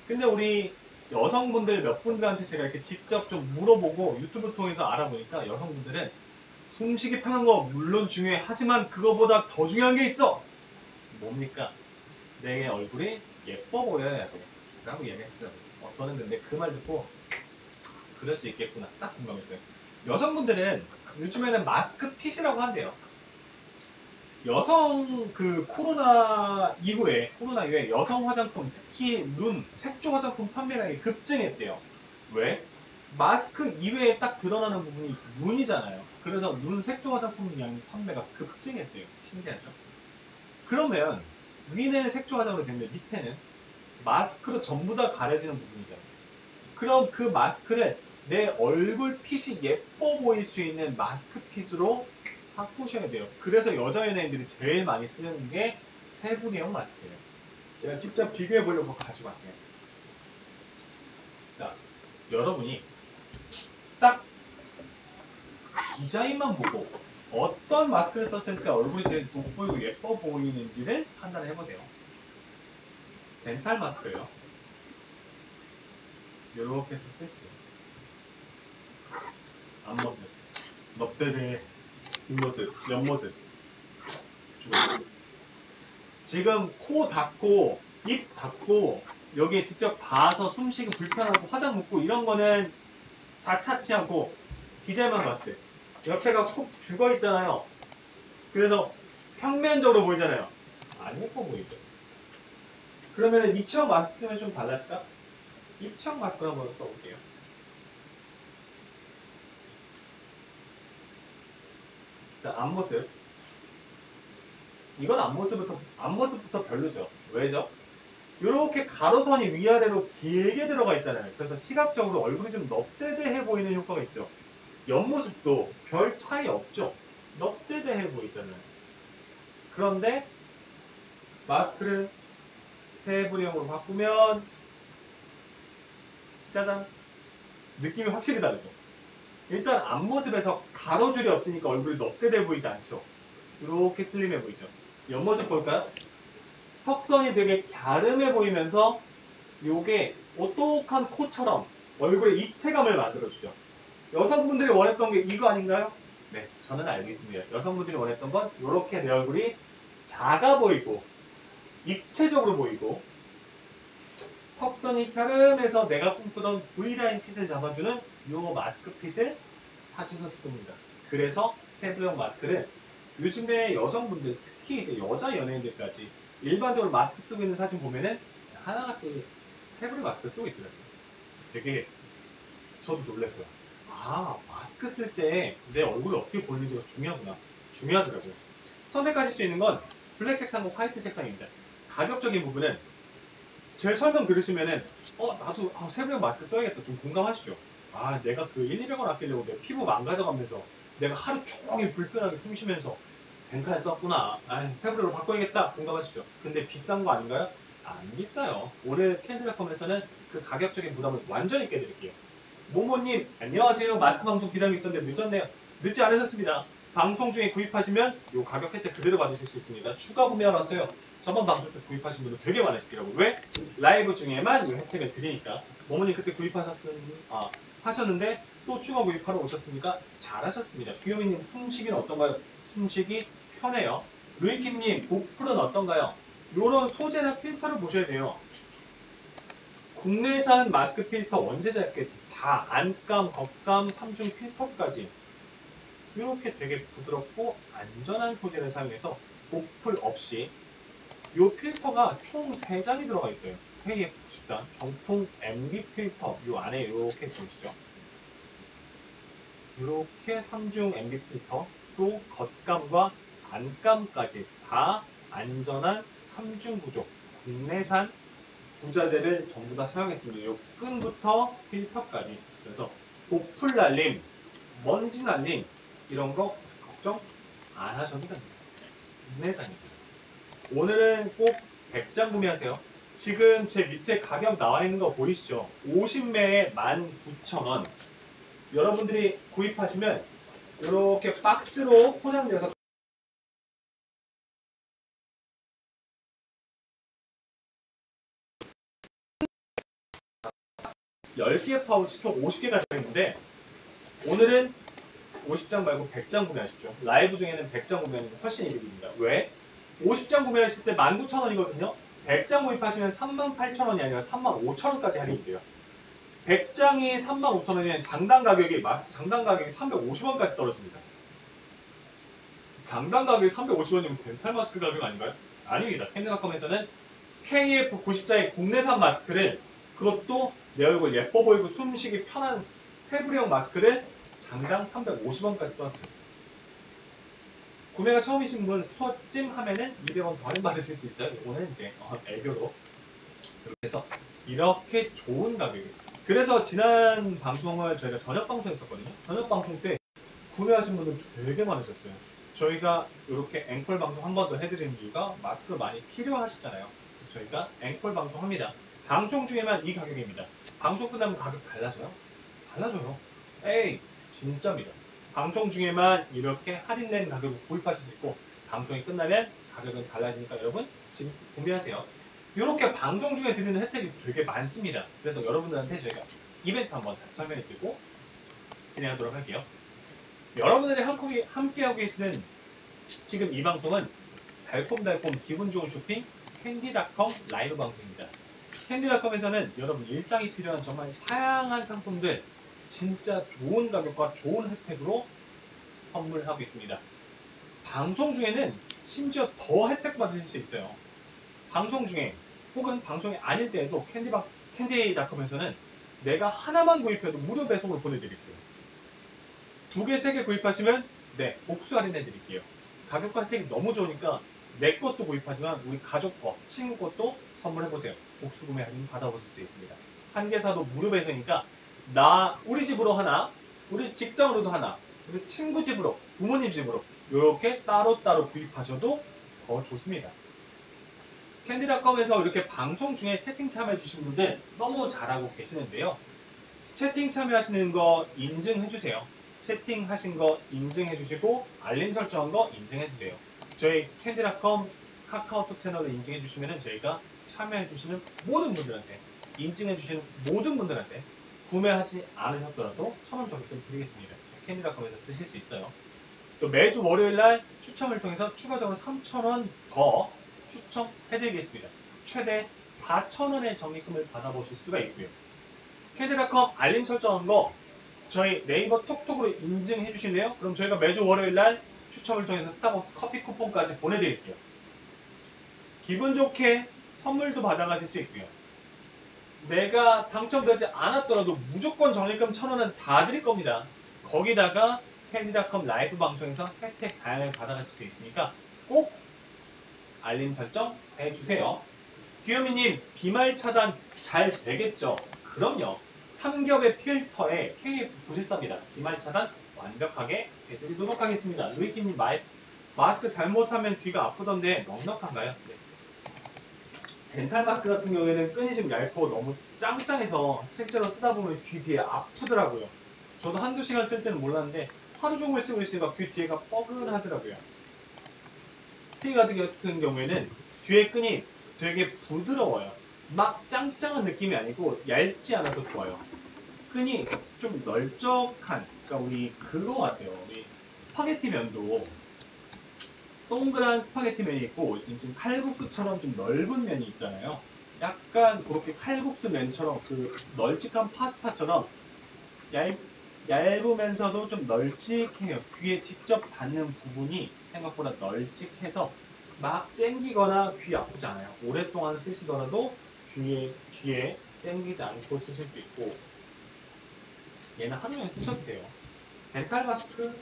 근데 우리 여성분들 몇 분들한테 제가 이렇게 직접 좀 물어보고 유튜브 통해서 알아보니까 여성분들은 숨쉬기 편한 거 물론 중요해. 하지만 그거보다 더 중요한 게 있어. 뭡니까? 내 얼굴이 예뻐 보여야 돼. 라고 얘기했어요. 저는 근데 그 말 듣고 그럴 수 있겠구나. 딱 공감했어요. 여성분들은 요즘에는 마스크 핏이라고 한대요. 여성 그 코로나 이후에 여성 화장품 특히 눈 색조 화장품 판매량이 급증했대요. 왜? 마스크 이외에 딱 드러나는 부분이 눈이잖아요. 그래서 눈 색조 화장품 량 판매가 급증했대요. 신기하죠? 그러면 위는 색조 화장으로 됐는데 밑에는 마스크로 전부 다 가려지는 부분이잖아요. 그럼 그 마스크를 내 얼굴 핏이 예뻐 보일 수 있는 마스크 핏으로 바꾸셔야 돼요. 그래서 여자 연예인들이 제일 많이 쓰는 게 세부리형 마스크예요. 제가 직접 비교해 보려고 가지고 왔어요. 자, 여러분이 딱 디자인만 보고 어떤 마스크를 썼을 때 얼굴이 제일 돋보이고 예뻐 보이는지를 판단해 보세요. 덴탈 마스크예요. 이렇게 해서 쓰시고 앞모습, 넙대대, 뒷모습, 옆모습 주고 지금 코 닫고 입 닫고 여기에 직접 닿아서 숨쉬기 불편하고 화장 묻고 이런 거는 다 찾지 않고 디자인만 봤을 때 옆에가 콕 죽어 있잖아요. 그래서 평면적으로 보이잖아요. 안 예뻐 보이죠. 그러면 입체형 마스크 쓰면 좀 달라질까? 입체형 마스크를 한번 써볼게요. 자, 앞모습 이건 앞모습부터 별로죠. 왜죠? 이렇게 가로선이 위아래로 길게 들어가 있잖아요. 그래서 시각적으로 얼굴이 좀 넙대대해 보이는 효과가 있죠. 옆모습도 별 차이 없죠. 넙대대해 보이잖아요. 그런데 마스크를 세부령으로 바꾸면 짜잔! 느낌이 확실히 다르죠. 일단 앞모습에서 가로줄이 없으니까 얼굴이 넙대대 보이지 않죠. 이렇게 슬림해 보이죠. 옆모습 볼까요? 턱선이 되게 갸름해 보이면서 요게 오똑한 코처럼 얼굴에 입체감을 만들어주죠. 여성분들이 원했던 게 이거 아닌가요? 네, 저는 알고 있습니다. 여성분들이 원했던 건 이렇게 내 얼굴이 작아 보이고 입체적으로 보이고 턱선이 갸름해서 내가 꿈꾸던 V라인 핏을 잡아주는 요 마스크 핏을 찾으셨을 겁니다. 그래서 세부형 마스크를 요즘에 여성분들, 특히 이제 여자 연예인들까지 일반적으로 마스크 쓰고 있는 사진 보면은 하나같이 세부형 마스크 쓰고 있더라고요. 되게 저도 놀랐어요. 아, 마스크 쓸 때 내 얼굴이 어떻게 보이는지가 중요하구나. 중요하더라고요. 선택하실 수 있는 건 블랙 색상과 화이트 색상입니다. 가격적인 부분은 제 설명 들으시면은 나도 세부형 마스크 써야겠다. 좀 공감하시죠? 아, 내가 그 1, 200원 아끼려고 내 피부 망가져가면서 내가 하루 종일 불편하게 숨 쉬면서 덴탈 썼구나. 아, 세부형으로 바꿔야겠다. 공감하시죠? 근데 비싼 거 아닌가요? 안 비싸요. 올해 캔들닷컴에서는 그 가격적인 부담을 완전히 깨드릴게요. 모모님 안녕하세요. 마스크 방송 기다리고 있었는데 늦었네요. 늦지 않으셨습니다. 방송 중에 구입하시면 이 가격 혜택 그대로 받으실 수 있습니다. 추가 구매하 왔어요. 저번 방송 때 구입하신 분들 되게 많으시더라고요. 왜? 라이브 중에만 이 혜택을 드리니까. 모모님 그때 하셨는데 또 추가 구입하러 오셨습니까? 잘하셨습니다. 귀요미님 숨쉬기는 어떤가요? 숨쉬기 편해요. 루이킴님 보풀은 어떤가요? 이런 소재나 필터를 보셔야 돼요. 국내산 마스크 필터 원재자까지 다 안감, 겉감, 3중 필터까지 이렇게 되게 부드럽고 안전한 소재를 사용해서 보풀 없이 이 필터가 총 3장이 들어가 있어요. KF94 정품 MB 필터 이 안에 이렇게 보이시죠? 이렇게 3중 MB 필터 또 겉감과 안감까지 다 안전한 3중 구조 국내산 부자재를 전부 다 사용했습니다. 요 끈부터 필터까지. 그래서 보풀 날림, 먼지 날림 이런 거 걱정 안 하셔도 됩니다. 국내산입니다. 오늘은 꼭 100장 구매하세요. 지금 제 밑에 가격 나와 있는 거 보이시죠? 50매에 19,000원. 여러분들이 구입하시면 이렇게 박스로 포장돼서 10개의 파우치 총 50개가 들어있는데 오늘은 50장 말고 100장 구매하십시오. 라이브 중에는 100장 구매하는 게 훨씬 이득입니다. 왜? 50장 구매하실 때 19,000원이거든요. 100장 구입하시면 38,000원이 아니라 35,000원까지 할인이 돼요. 100장이 35,000원이면 마스크 장당 가격이 350원까지 떨어집니다. 장당 가격이 350원이면 덴탈 마스크 가격 아닌가요? 아닙니다. 캔들닷컴에서는 KF94의 국내산 마스크를 그것도 내 얼굴 예뻐 보이고 숨쉬기 편한 세부형 마스크를 장당 350원까지 떨어뜨렸어요. 구매가 처음이신 분 스토어찜 하면은 200원 더 할인 받으실 수 있어요. 이거는 이제 애교로. 그래서 이렇게 좋은 가격이. 그래서 지난 방송을 저희가 저녁 방송 했었거든요. 저녁 방송 때 구매하신 분들 되게 많으셨어요. 저희가 이렇게 앵콜 방송 한 번 더 해드리는 이유가 마스크 많이 필요하시잖아요. 그래서 저희가 앵콜 방송 합니다. 방송 중에만 이 가격입니다. 방송 끝나면 가격 달라져요? 달라져요. 에이, 진짜입니다. 방송 중에만 이렇게 할인된 가격으로 구입하실 수 있고 방송이 끝나면 가격은 달라지니까 여러분 지금 구매하세요. 이렇게 방송 중에 드리는 혜택이 되게 많습니다. 그래서 여러분들한테 저희가 이벤트 한번 다시 설명해 드리고 진행하도록 할게요. 여러분들이 함께하고 계시는 지금 이 방송은 달콤달콤 기분 좋은 쇼핑 캔디닷컴 라이브 방송입니다. 캔디닷컴에서는 여러분 일상이 필요한 정말 다양한 상품들 진짜 좋은 가격과 좋은 혜택으로 선물하고 있습니다. 방송 중에는 심지어 더 혜택 받으실 수 있어요. 방송 중에 혹은 방송이 아닐 때에도 캔디닷컴에서는 내가 하나만 구입해도 무료 배송을 보내드릴게요. 2개, 3개 구입하시면 복수 할인해 드릴게요. 가격과 혜택이 너무 좋으니까 내 것도 구입하지만 우리 가족 거, 친구 것도 선물해보세요. 복수구매 할인 받아보실 수 있습니다. 한 개 사도 무료 배송이니까 우리 집으로 하나, 우리 직장으로도 하나, 우리 친구 집으로, 부모님 집으로 이렇게 따로따로 구입하셔도 더 좋습니다. 캔디닷컴에서 이렇게 방송 중에 채팅 참여해주신 분들 너무 잘하고 계시는데요. 채팅 참여하시는 거 인증해주세요. 채팅하신 거 인증해주시고 알림 설정한 거 인증해주세요. 저희 캔디닷컴 카카오톡 채널을 인증해주시면 저희가 참여해주시는 모든 분들한테, 인증해주시는 모든 분들한테 구매하지 않으셨더라도 1000원 적립금 드리겠습니다. 캔디닷컴에서 쓰실 수 있어요. 또 매주 월요일날 추첨을 통해서 추가적으로 3,000원 더 추첨해드리겠습니다. 최대 4,000원의 적립금을 받아보실 수가 있고요. 캔디닷컴 알림 설정한 거 저희 네이버 톡톡으로 인증해 주시네요. 그럼 저희가 매주 월요일날 추첨을 통해서 스타벅스 커피 쿠폰까지 보내드릴게요. 기분 좋게 선물도 받아가실 수 있고요. 내가 당첨되지 않았더라도 무조건 적립금 1,000원은 다 드릴 겁니다. 거기다가 캔디닷컴 라이브 방송에서 혜택 다양하게 받아가실 수 있으니까 꼭 알림 설정 해주세요. 디어미님, 비말 차단 잘 되겠죠? 그럼요. 삼겹의 필터에 KF94입니다. 비말 차단 완벽하게 해드리도록 하겠습니다. 루이키님, 마스크 잘못 사면 귀가 아프던데 넉넉한가요? 네. 덴탈 마스크 같은 경우에는 끈이 좀 얇고 너무 짱짱해서 실제로 쓰다 보면 귀 뒤에 아프더라고요. 저도 한두 시간 쓸 때는 몰랐는데 하루 종일 쓰고 있으니까 귀 뒤에가 뻐근하더라고요. 스테이 같은 경우에는 뒤에 끈이 되게 부드러워요. 막 짱짱한 느낌이 아니고 얇지 않아서 좋아요. 끈이 좀 널쩍한, 그러니까 우리 그거 같아요. 우리 스파게티 면도 동그란 스파게티 면이 있고 지금 칼국수처럼 좀 넓은 면이 있잖아요. 약간 그렇게 칼국수 면처럼 그 널찍한 파스타처럼 얇으면서도 좀 널찍해요. 귀에 직접 닿는 부분이 생각보다 널찍해서 막 쨍기거나 귀 아프지 않아요. 오랫동안 쓰시더라도 귀에 땡기지 않고 쓰실 수 있고, 얘는 하루 종일 쓰셔도 돼요. 덴탈 마스크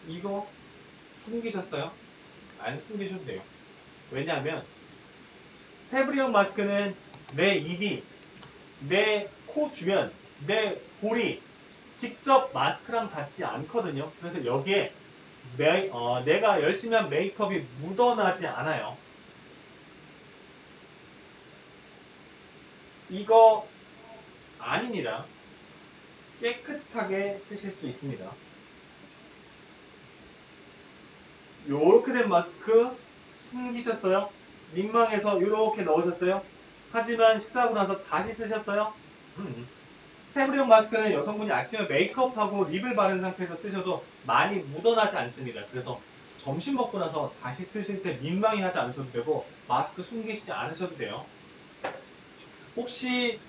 이거 숨기셨어요? 안 숨기셔도 돼요. 왜냐하면 세브리온 마스크는 내 입이, 내 코 주변, 내 볼이 직접 마스크랑 닿지 않거든요. 그래서 여기에 내가 열심히 한 메이크업이 묻어나지 않아요. 이거 아닙니다. 깨끗하게 쓰실 수 있습니다. 요렇게 된 마스크 숨기셨어요? 민망해서 이렇게 넣으셨어요? 하지만 식사하고 나서 다시 쓰셨어요? 세브리온 마스크는 여성분이 아침에 메이크업하고 립을 바른 상태에서 쓰셔도 많이 묻어나지 않습니다. 그래서 점심 먹고 나서 다시 쓰실 때 민망해 하지 않으셔도 되고 마스크 숨기시지 않으셔도 돼요. 혹시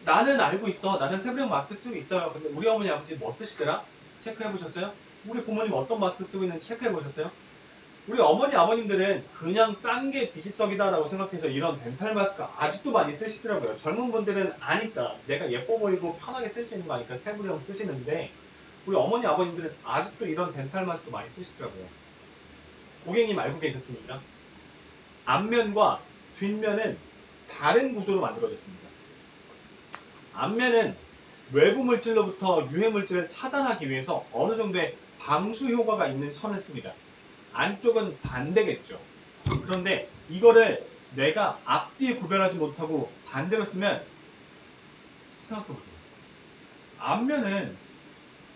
나는 알고 있어. 나는 세브리온 마스크 쓰고 있어요. 근데 우리 어머니 아버지 뭐 쓰시더라? 체크해 보셨어요? 우리 부모님 어떤 마스크 쓰고 있는지 체크해 보셨어요? 우리 어머니 아버님들은 그냥 싼 게 비지떡이다라고 생각해서 이런 덴탈 마스크 아직도 많이 쓰시더라고요. 젊은 분들은 아니까, 내가 예뻐 보이고 편하게 쓸 수 있는 거 아니까 세브리온 쓰시는데 우리 어머니 아버님들은 아직도 이런 덴탈 마스크 많이 쓰시더라고요. 고객님 알고 계셨습니까? 앞면과 뒷면은 다른 구조로 만들어졌습니다. 앞면은 외부 물질로부터 유해 물질을 차단하기 위해서 어느 정도의 방수 효과가 있는 천을 씁니다. 안쪽은 반대겠죠. 그런데 이거를 내가 앞뒤 구별하지 못하고 반대로 쓰면 생각해보세요. 앞면은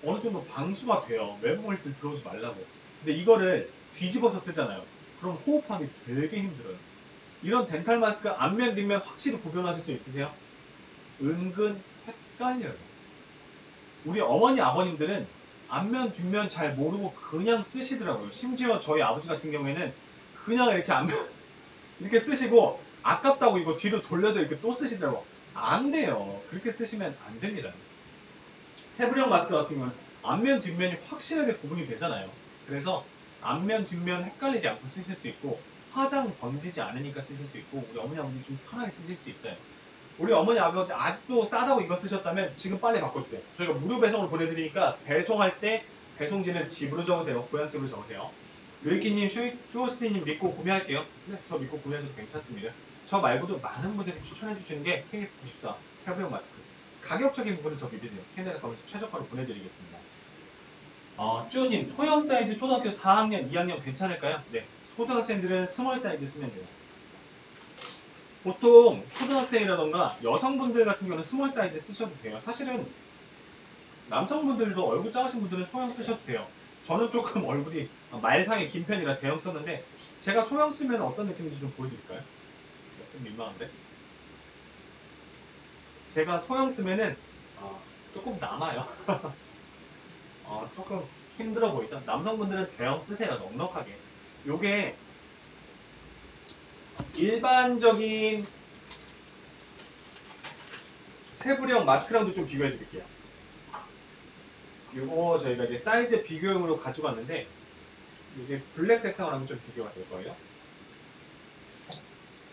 어느 정도 방수가 돼요. 외부 물질 들어오지 말라고. 근데 이거를 뒤집어서 쓰잖아요. 그럼 호흡하기 되게 힘들어요. 이런 덴탈 마스크 앞면 뒷면 확실히 구별하실 수 있으세요? 은근 헷갈려요. 우리 어머니 아버님들은 앞면 뒷면 잘 모르고 그냥 쓰시더라고요. 심지어 저희 아버지 같은 경우에는 그냥 이렇게 앞면 이렇게 쓰시고 아깝다고 이거 뒤로 돌려서 이렇게 또 쓰시더라고요. 안 돼요. 그렇게 쓰시면 안 됩니다. 세브리온 마스크 같은 경우는 앞면 뒷면이 확실하게 구분이 되잖아요. 그래서 앞면 뒷면 헷갈리지 않고 쓰실 수 있고 화장 번지지 않으니까 쓰실 수 있고 우리 어머니 아버지 좀 편하게 쓰실 수 있어요. 우리 어머니 아버지 아직도 싸다고 이거 쓰셨다면 지금 빨리 바꿔주세요. 저희가 무료 배송으로 보내드리니까 배송할 때 배송지는 집으로 적으세요. 고향집으로 적으세요. 류이키님, 슈오스티님 믿고 구매할게요. 네, 저 믿고 구매해도 괜찮습니다. 저 말고도 많은 분들이 추천해주시는 게 KF94 세부형 마스크. 가격적인 부분은 저 믿으세요. 캐나다 가면서 최저가로 보내드리겠습니다. 쭈님, 소형 사이즈 초등학교 4학년, 2학년 괜찮을까요? 네, 초등학생들은 스몰 사이즈 쓰면 돼요. 보통 초등학생이라던가 여성분들 같은 경우는 스몰 사이즈 쓰셔도 돼요. 사실은 남성분들도 얼굴 작으신 분들은 소형 쓰셔도 돼요. 저는 조금 얼굴이 말상이 긴 편이라 대형 썼는데 제가 소형 쓰면 어떤 느낌인지 좀 보여드릴까요? 좀 민망한데? 제가 소형 쓰면은 조금 남아요. 조금 힘들어 보이죠? 남성분들은 대형 쓰세요. 넉넉하게. 요게 일반적인 세부령 마스크랑도 좀 비교해 드릴게요. 요거 저희가 이제 사이즈 비교용으로 가지고 왔는데 이게 블랙 색상으로 하면 좀 비교가 될 거예요.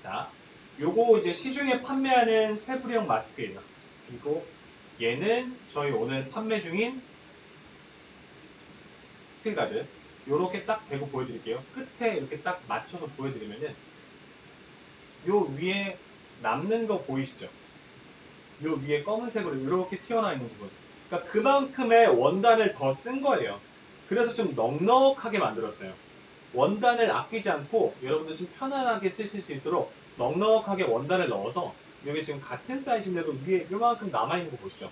자, 요거 이제 시중에 판매하는 세부령 마스크예요. 그리고 얘는 저희 오늘 판매 중인 스틸가드. 요렇게 딱 대고 보여드릴게요. 끝에 이렇게 딱 맞춰서 보여드리면은 요 위에 남는 거 보이시죠? 요 위에 검은색으로 이렇게 튀어나와 있는 부분. 그러니까 그만큼의 원단을 더 쓴 거예요. 그래서 좀 넉넉하게 만들었어요. 원단을 아끼지 않고 여러분들 좀 편안하게 쓰실 수 있도록 넉넉하게 원단을 넣어서 여기 지금 같은 사이즈인데도 위에 이만큼 남아있는 거 보시죠.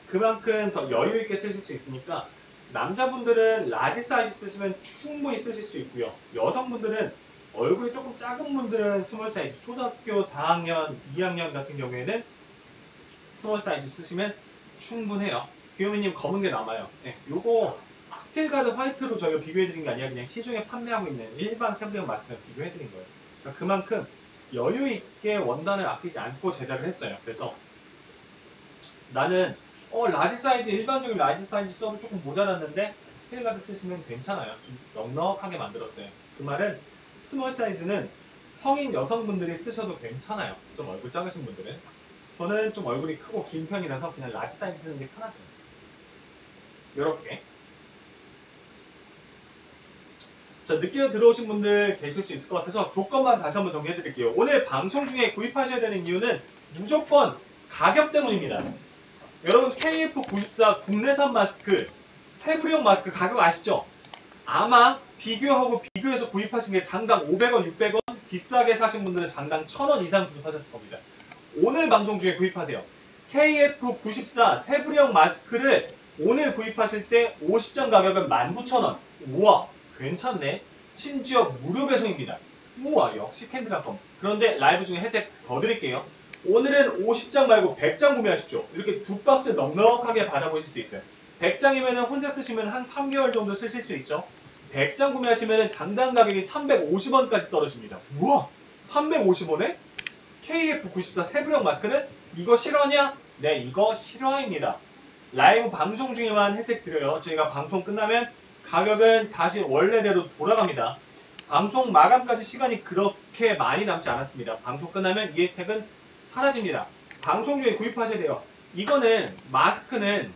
그만큼 더 여유 있게 쓰실 수 있으니까 남자분들은 라지 사이즈 쓰시면 충분히 쓰실 수 있고요. 여성분들은 얼굴이 조금 작은 분들은 스몰 사이즈, 초등학교 4학년, 2학년 같은 경우에는 스몰 사이즈 쓰시면 충분해요. 귀요미님 검은 게 남아요. 네, 요거 스틸가드 화이트로 저희가 비교해드린 게 아니라 그냥 시중에 판매하고 있는 일반 세부형 마스크랑 비교해드린 거예요. 그러니까 그만큼 여유 있게 원단을 아끼지 않고 제작을 했어요. 그래서 나는 라지 사이즈, 일반적인 라지 사이즈 써도 조금 모자랐는데 스틸가드 쓰시면 괜찮아요. 좀 넉넉하게 만들었어요. 그 말은 스몰 사이즈는 성인 여성분들이 쓰셔도 괜찮아요. 좀 얼굴 작으신 분들은. 저는 좀 얼굴이 크고 긴 편이라서 그냥 라지 사이즈 쓰는 게 편하대요. 이렇게. 자, 늦게 들어오신 분들 계실 수 있을 것 같아서 조건만 다시 한번 정리해 드릴게요. 오늘 방송 중에 구입하셔야 되는 이유는 무조건 가격 때문입니다. 여러분 KF94 국내산 마스크, 세부령 마스크 가격 아시죠? 아마 비교해서 구입하신 게 장당 500원, 600원, 비싸게 사신 분들은 장당 1000원 이상 주고 사셨을 겁니다. 오늘 방송 중에 구입하세요. KF94 세부령 마스크를 오늘 구입하실 때 50장 가격은 19,000원. 우와, 괜찮네. 심지어 무료 배송입니다. 우와, 역시 캔드닷컴. 그런데 라이브 중에 혜택 더 드릴게요. 오늘은 50장 말고 100장 구매하십시오. 이렇게 두 박스 넉넉하게 받아보실 수 있어요. 100장이면 혼자 쓰시면 한 3개월 정도 쓰실 수 있죠. 100장 구매하시면 장당 가격이 350원까지 떨어집니다. 우와, 350원에? KF94 세부령 마스크는 이거 실화냐? 네, 이거 실화입니다. 라이브 방송 중에만 혜택 드려요. 저희가 방송 끝나면 가격은 다시 원래대로 돌아갑니다. 방송 마감까지 시간이 그렇게 많이 남지 않았습니다. 방송 끝나면 이 혜택은 사라집니다. 방송 중에 구입하셔야 돼요. 이거는 마스크는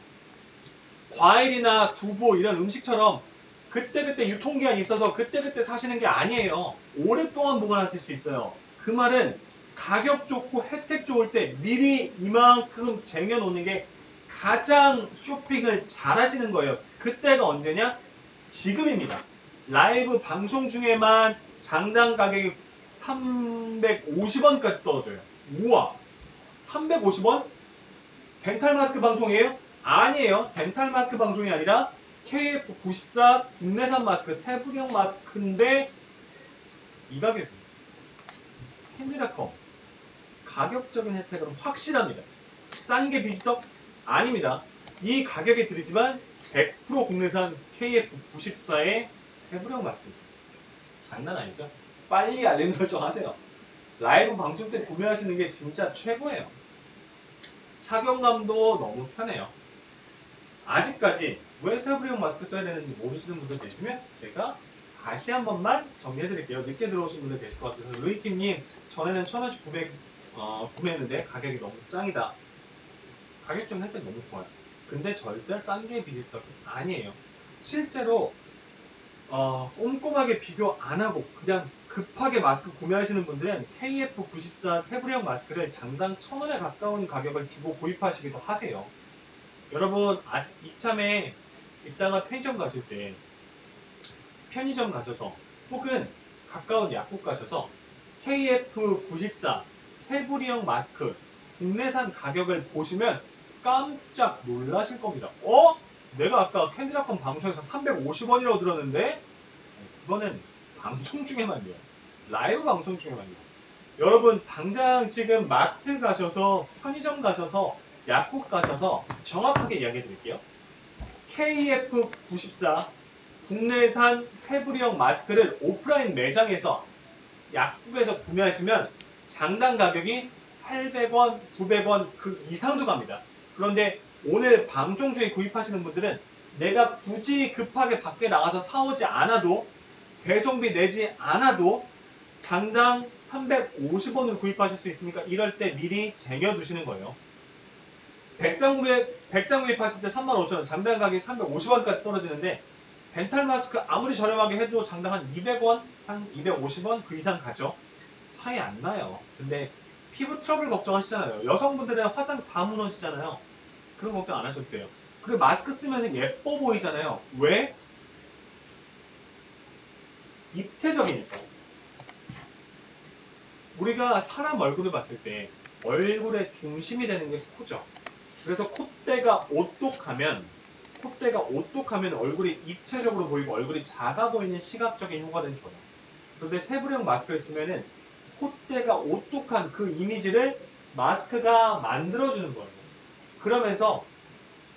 과일이나 두부 이런 음식처럼 그때그때 유통기한이 있어서 그때그때 사시는 게 아니에요. 오랫동안 보관하실 수 있어요. 그 말은 가격 좋고 혜택 좋을 때 미리 이만큼 쟁여놓는 게 가장 쇼핑을 잘 하시는 거예요. 그때가 언제냐? 지금입니다. 라이브 방송 중에만 장당 가격이 350원까지 떨어져요. 우와, 350원? 덴탈 마스크 방송이에요? 아니에요. 덴탈 마스크 방송이 아니라 KF94 국내산 마스크 세부령 마스크인데 이 가격입니다. 캔디닷컴 가격적인 혜택은 확실합니다. 싼 게 비지떡? 아닙니다. 이 가격에 드리지만 100% 국내산 KF94의 세부령 마스크. 장난 아니죠? 빨리 알림 설정하세요. 라이브 방송 때 구매하시는 게 진짜 최고예요. 착용감도 너무 편해요. 아직까지 왜 세부령 마스크 써야 되는지 모르시는 분들 계시면 제가 다시 한 번만 정리해 드릴게요. 늦게 들어오신 분들 계실 것 같아서 루이킴님 전에는 1000원씩 구매했는데 가격이 너무 짱이다. 가격 좀 혜택 너무 좋아요. 근데 절대 싼 게 비지떡이 아니에요. 실제로 꼼꼼하게 비교 안 하고 그냥 급하게 마스크 구매하시는 분들은 KF94 세부령 마스크를 장당 1,000원에 가까운 가격을 주고 구입하시기도 하세요. 여러분, 이참에 이따가 편의점 가셔서 혹은 가까운 약국 가셔서 KF94 세부리형 마스크 국내산 가격을 보시면 깜짝 놀라실 겁니다. 내가 아까 캔디라콘 방송에서 350원이라고 들었는데 그거는 방송 중에만요. 라이브 방송 중에만요. 여러분 당장 지금 마트 가셔서 편의점 가셔서 약국 가셔서 정확하게 이야기해 드릴게요. KF94 국내산 세부리형 마스크를 오프라인 매장에서 약국에서 구매하시면 장당 가격이 800원, 900원 그 이상도 갑니다. 그런데 오늘 방송 중에 구입하시는 분들은 내가 굳이 급하게 밖에 나가서 사오지 않아도 배송비 내지 않아도 장당 350원을 구입하실 수 있으니까 이럴 때 미리 쟁여두시는 거예요. 100장 구입하실 때 35,000원, 장당 가격이 350원까지 떨어지는데 덴탈 마스크 아무리 저렴하게 해도 장당 한 200원, 한 250원 그 이상 가죠. 차이 안 나요. 근데 피부 트러블 걱정하시잖아요. 여성분들은 화장 다 무너지잖아요. 그런 걱정 안 하셔도 돼요. 그리고 마스크 쓰면서 예뻐 보이잖아요. 왜? 입체적이니까. 우리가 사람 얼굴을 봤을 때 얼굴의 중심이 되는 게 코죠. 그래서 콧대가 오똑하면 얼굴이 입체적으로 보이고 얼굴이 작아 보이는 시각적인 효과는 줘요. 그런데 세부령 마스크를 쓰면은 콧대가 오똑한 그 이미지를 마스크가 만들어주는 거예요. 그러면서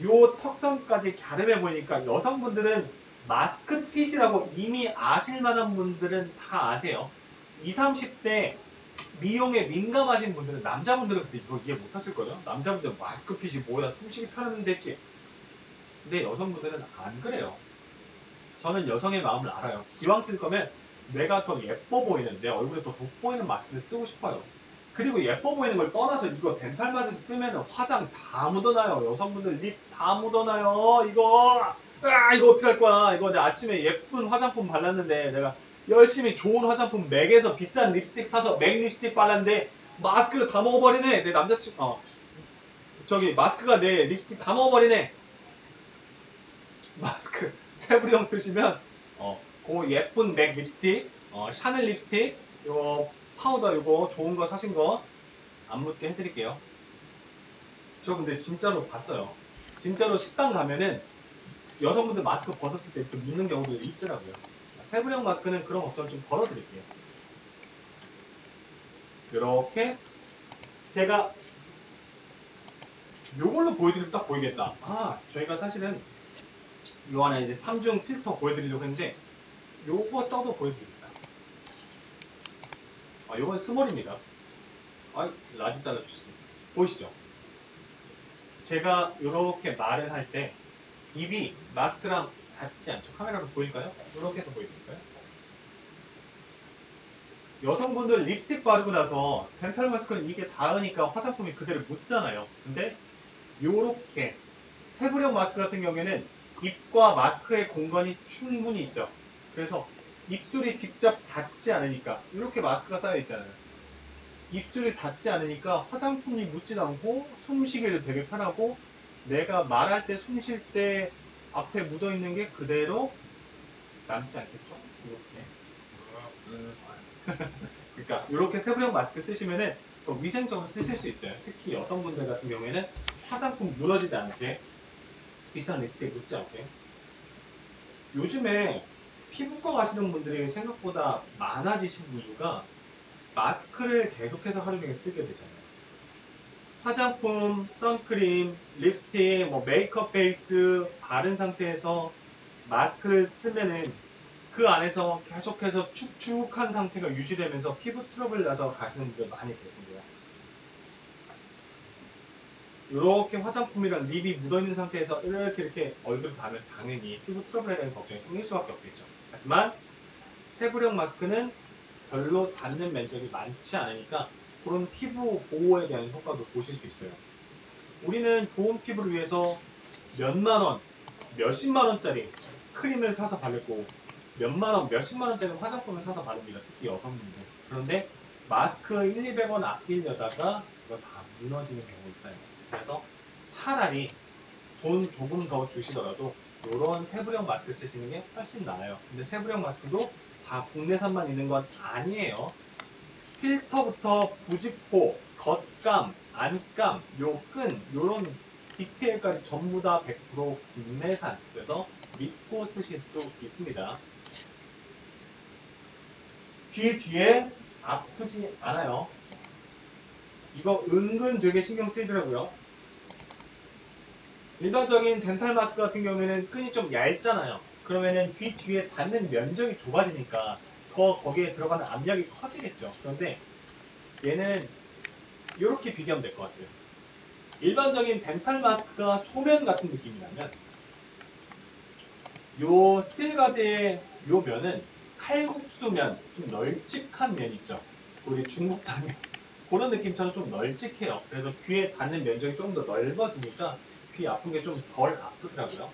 요 턱선까지 갸름해 보이니까 여성분들은 마스크핏이라고 이미 아실 만한 분들은 다 아세요. 20, 30대 미용에 민감하신 분들은 남자분들은 그때 이거 이해 못하실 거예요. 남자분들은 마스크핏이 뭐야 숨쉬기 편하면 됐지. 근데 여성분들은 안 그래요. 저는 여성의 마음을 알아요. 기왕 쓸 거면 내가 더 예뻐 보이는 내 얼굴에 더 돋보이는 마스크를 쓰고 싶어요. 그리고 예뻐 보이는 걸 떠나서 이거 덴탈 마스크 쓰면 화장 다 묻어나요. 여성분들 립 다 묻어나요. 이거 어떡할 거야. 이거 내가 아침에 예쁜 화장품 발랐는데 내가 열심히 좋은 화장품 맥에서 비싼 립스틱 사서 맥 립스틱 발랐는데 마스크가 다 먹어버리네. 내 남자친구 마스크가 내 립스틱 다 먹어버리네. 마스크 세부령 쓰시면 그 예쁜 맥 립스틱, 샤넬 립스틱, 요 파우더 요거 좋은 거 사신 거 안 묻게 해드릴게요. 저 근데 진짜로 봤어요. 진짜로 식당 가면은 여성분들 마스크 벗었을 때 이렇게 묻는 경우도 있더라고요. 세부령 마스크는 그런 걱정 좀 덜어드릴게요. 이렇게 제가 요걸로 보여드리면 딱 보이겠다. 저희가 사실은 요 안에 이제 3중 필터 보여드리려고 했는데 요거 써도 보여드립니다. 요건 스몰입니다. 라지 잘라주시죠. 보이시죠? 제가 이렇게 말을 할 때 입이 마스크랑 닿지 않죠. 카메라로 보일까요? 이렇게 해서 보여드릴까요? 여성분들 립스틱 바르고 나서 덴탈 마스크는 입에 닿으니까 화장품이 그대로 묻잖아요. 근데 요렇게 세부령 마스크 같은 경우에는 입과 마스크의 공간이 충분히 있죠. 그래서 입술이 직접 닿지 않으니까 이렇게 마스크가 쌓여 있잖아요. 입술이 닿지 않으니까 화장품이 묻지도 않고 숨쉬기도 되게 편하고 내가 말할 때 숨 쉴 때 앞에 묻어있는 게 그대로 남지 않겠죠? 이렇게. 그러니까 이렇게 세부형 마스크 쓰시면은 또 위생적으로 쓰실 수 있어요. 특히 여성분들 같은 경우에는 화장품 무너지지 않게 비싼 립스틱 묻지 않게. 요즘에 피부과 가시는 분들이 생각보다 많아지신 이유가 마스크를 계속해서 하루 종일 쓰게 되잖아요. 화장품, 선크림, 립스틱, 메이크업 베이스 바른 상태에서 마스크를 쓰면은 그 안에서 계속해서 축축한 상태가 유지되면서 피부 트러블 나서 가시는 분들 많이 계신데요. 이렇게 화장품이랑 립이 묻어있는 상태에서 이렇게 얼굴을 닿으면 당연히 피부 트러블에 대한 걱정이 생길 수밖에 없겠죠. 하지만 세부령 마스크는 별로 닿는 면적이 많지 않으니까 그런 피부 보호에 대한 효과도 보실 수 있어요. 우리는 좋은 피부를 위해서 몇만 원, 몇십만 원짜리 크림을 사서 바르고 몇만 원, 몇십만 원짜리 화장품을 사서 바릅니다. 특히 여성분들. 그런데 마스크 1, 200원 아끼려다가 이거 다 무너지는 경우 있어요. 그래서 차라리 돈 조금 더 주시더라도 이런 세부령 마스크 쓰시는 게 훨씬 나아요. 근데 세부령 마스크도 다 국내산만 있는 건 아니에요. 필터부터 부직포, 겉감, 안감, 요 끈, 요런 디테일까지 전부 다 100% 국내산. 그래서 믿고 쓰실 수 있습니다. 귀 뒤에 아프지 않아요. 이거 은근 되게 신경 쓰이더라고요. 일반적인 덴탈 마스크 같은 경우에는 끈이 좀 얇잖아요. 그러면은 귀 뒤에 닿는 면적이 좁아지니까 더 거기에 들어가는 압력이 커지겠죠. 그런데 얘는 이렇게 비교하면 될 것 같아요. 일반적인 덴탈 마스크가 소면 같은 느낌이라면 요 스틸가드의 요 면은 칼국수면, 좀 널찍한 면 있죠. 우리 중국 당면 그런 느낌처럼 좀 널찍해요. 그래서 귀에 닿는 면적이 좀 더 넓어지니까 귀 아픈 게 좀 덜 아프더라고요.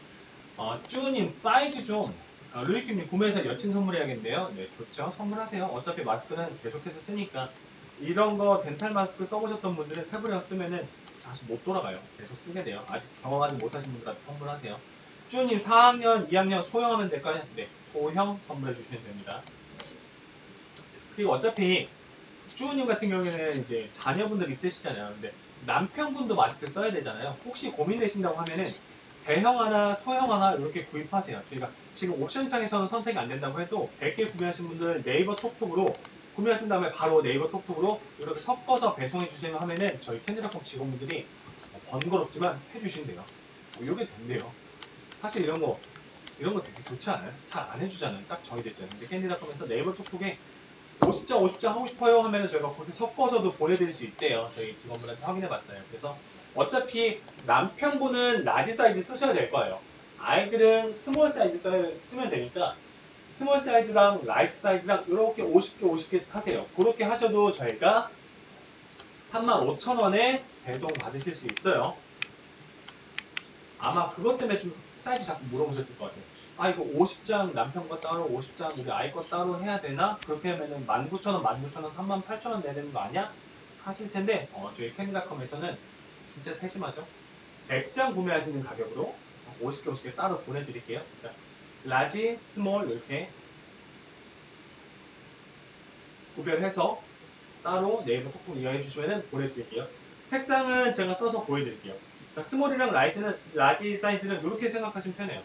쭈님 사이즈 좀 루이킴님 구매해서 여친 선물해야겠네요. 네, 좋죠. 선물하세요. 어차피 마스크는 계속해서 쓰니까 이런 거 덴탈 마스크 써보셨던 분들은 세부령 쓰면은 다시 못 돌아가요. 계속 쓰게 돼요. 아직 경험하지 못하신 분들한테 선물하세요. 쭈님 4학년, 2학년 소형하면 될까요? 네, 소형 선물해 주시면 됩니다. 그리고 어차피 쭈님 같은 경우에는 이제 자녀분들 있으시잖아요. 근데 남편분도 마스크 써야 되잖아요. 혹시 고민되신다고 하면은 대형 하나, 소형 하나 이렇게 구입하세요. 저희가 지금 옵션창에서는 선택이 안 된다고 해도 100개 구매하신 분들 네이버 톡톡으로 구매하신 다음에 바로 네이버 톡톡으로 이렇게 섞어서 배송해 주세요 하면은 저희 캔디닷컴 직원분들이 번거롭지만 해주신대요. 이게 된대요. 사실 이런 거 되게 좋지 않아요? 잘 안 해주잖아요. 딱 정해져 있잖아요. 근데 캔디닷컴에서 네이버 톡톡에 50장 50장 하고 싶어요 하면 저희가 그렇게 섞어서도 보내드릴 수 있대요. 저희 직원분한테 확인해봤어요. 그래서 어차피 남편분은 라지 사이즈 쓰셔야 될 거예요. 아이들은 스몰 사이즈 쓰면 되니까 스몰 사이즈랑 라이트 사이즈랑 이렇게 50개 50개씩 하세요. 그렇게 하셔도 저희가 35,000원에 배송 받으실 수 있어요. 아마 그것 때문에 좀 사이즈 자꾸 물어보셨을 것 같아요. 아 이거 50장 남편 거 따로 50장 우리 아이 거 따로 해야 되나? 그렇게 하면은 19,000원, 19,000원, 38,000원 내야 되는 거 아니야? 하실 텐데 저희 캔디닷컴에서는 진짜 세심하죠. 100장 구매하시는 가격으로 50개 50개 따로 보내드릴게요. 그러니까 라지, 스몰 이렇게 구별해서 따로 네이버 톡톡 이용해 주시면 보내드릴게요. 색상은 제가 써서 보여드릴게요. 그러니까 스몰이랑 라지 사이즈는 이렇게 생각하시면 편해요.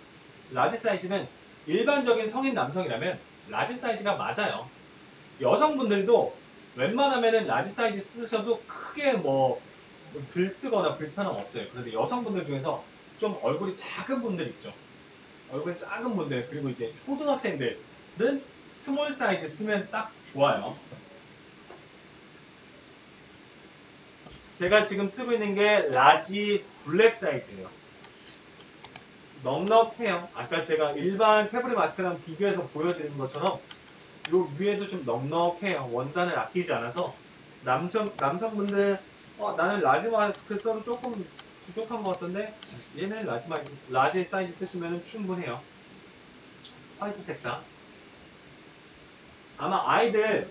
라지 사이즈는 일반적인 성인 남성이라면 라지 사이즈가 맞아요. 여성분들도 웬만하면 라지 사이즈 쓰셔도 크게 뭐 들뜨거나 불편함 없어요. 그런데 여성분들 중에서 좀 얼굴이 작은 분들 있죠. 얼굴이 작은 분들 그리고 이제 초등학생들은 스몰 사이즈 쓰면 딱 좋아요. 제가 지금 쓰고 있는 게 라지 블랙 사이즈예요. 넉넉해요. 아까 제가 일반 세부리 마스크랑 비교해서 보여드린 것처럼 요 위에도 좀 넉넉해요. 원단을 아끼지 않아서 남성분들 나는 라지 마스크 써도 조금 부족한 것 같던데 얘는 라지 사이즈 쓰시면 충분해요. 화이트 색상. 아마 아이들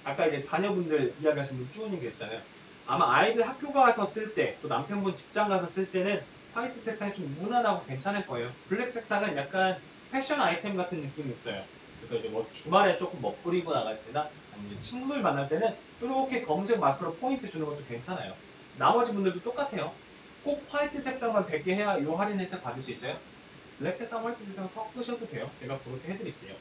아까 이제 자녀분들 이야기하신 분 쭈님 계시잖아요. 아마 아이들 학교 가서 쓸 때, 또 남편분 직장 가서 쓸 때는 화이트 색상이 좀 무난하고 괜찮을 거예요. 블랙 색상은 약간 패션 아이템 같은 느낌이 있어요. 그래서 이제 뭐 주말에 조금 멋부리고 나갈 때나 아니면 친구들 만날 때는 이렇게 검은색 마스크로 포인트 주는 것도 괜찮아요. 나머지 분들도 똑같아요. 꼭 화이트 색상만 100개 해야 이 할인 혜택 받을 수 있어요. 블랙 색상, 화이트 색상 섞으셔도 돼요. 제가 그렇게 해드릴게요.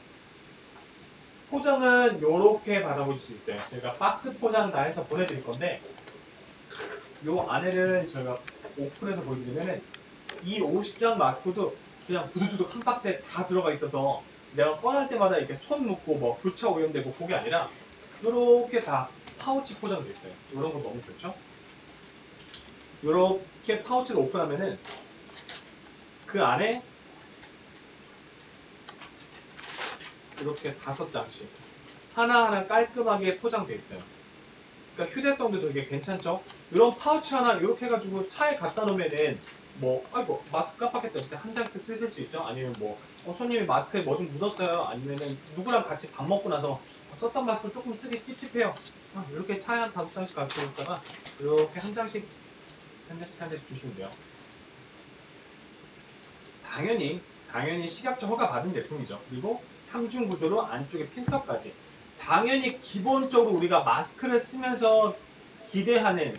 포장은 이렇게 받아보실 수 있어요. 저희가 박스 포장 다 해서 보내드릴 건데 이 안에는 저희가 오픈해서 보여드리면은 이 50장 마스크도 그냥 부두두둑 한 박스에 다 들어가 있어서 내가 꺼낼 때마다 이렇게 손 묶고 뭐 교차 오염되고 그게 아니라 이렇게 다 파우치 포장돼 있어요. 이런 거 너무 좋죠? 이렇게 파우치를 오픈하면은 그 안에 이렇게 5장씩 하나하나 깔끔하게 포장돼 있어요. 그러니까 휴대성도 되게 괜찮죠? 이런 파우치 하나 이렇게 해가지고 차에 갖다 놓으면은 뭐 아이고 마스크 깜빡했다 했을 때 한 장씩 쓰실 수 있죠. 아니면 뭐 손님이 마스크에 뭐 좀 묻었어요. 아니면은 누구랑 같이 밥 먹고 나서 썼던 마스크 조금 쓰기 찝찝해요. 이렇게 차에 한 5장씩 갖고 있다가 이렇게 한 장씩 한 장씩 주시면 돼요. 당연히 식약처 허가 받은 제품이죠. 그리고 3중 구조로 안쪽에 필터까지. 당연히 기본적으로 우리가 마스크를 쓰면서 기대하는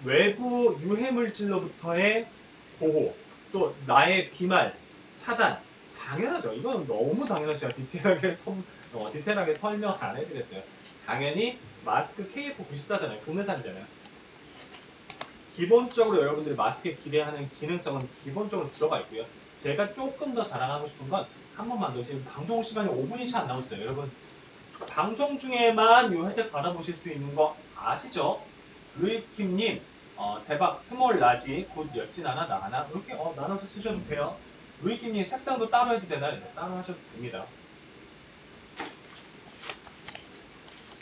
외부 유해물질로부터의 보호, 또 나의 비말, 차단, 당연하죠. 이건 너무 당연하죠. 제가 디테일하게 설명 안 해드렸어요. 당연히 마스크 KF94잖아요. 국내산이잖아요. 기본적으로 여러분들이 마스크에 기대하는 기능성은 기본적으로 들어가 있고요. 제가 조금 더 자랑하고 싶은 건 한 번만 더, 지금 방송 시간이 5분이 채 안 남았어요. 여러분 방송 중에만 이 혜택 받아보실 수 있는 거 아시죠? 루이킴님 대박 스몰 라지 굿 여친 하나 나 하나 이렇게 나눠서 쓰셔도 돼요. 루이킴님 색상도 따로 해도 되나요? 네, 따로 하셔도 됩니다.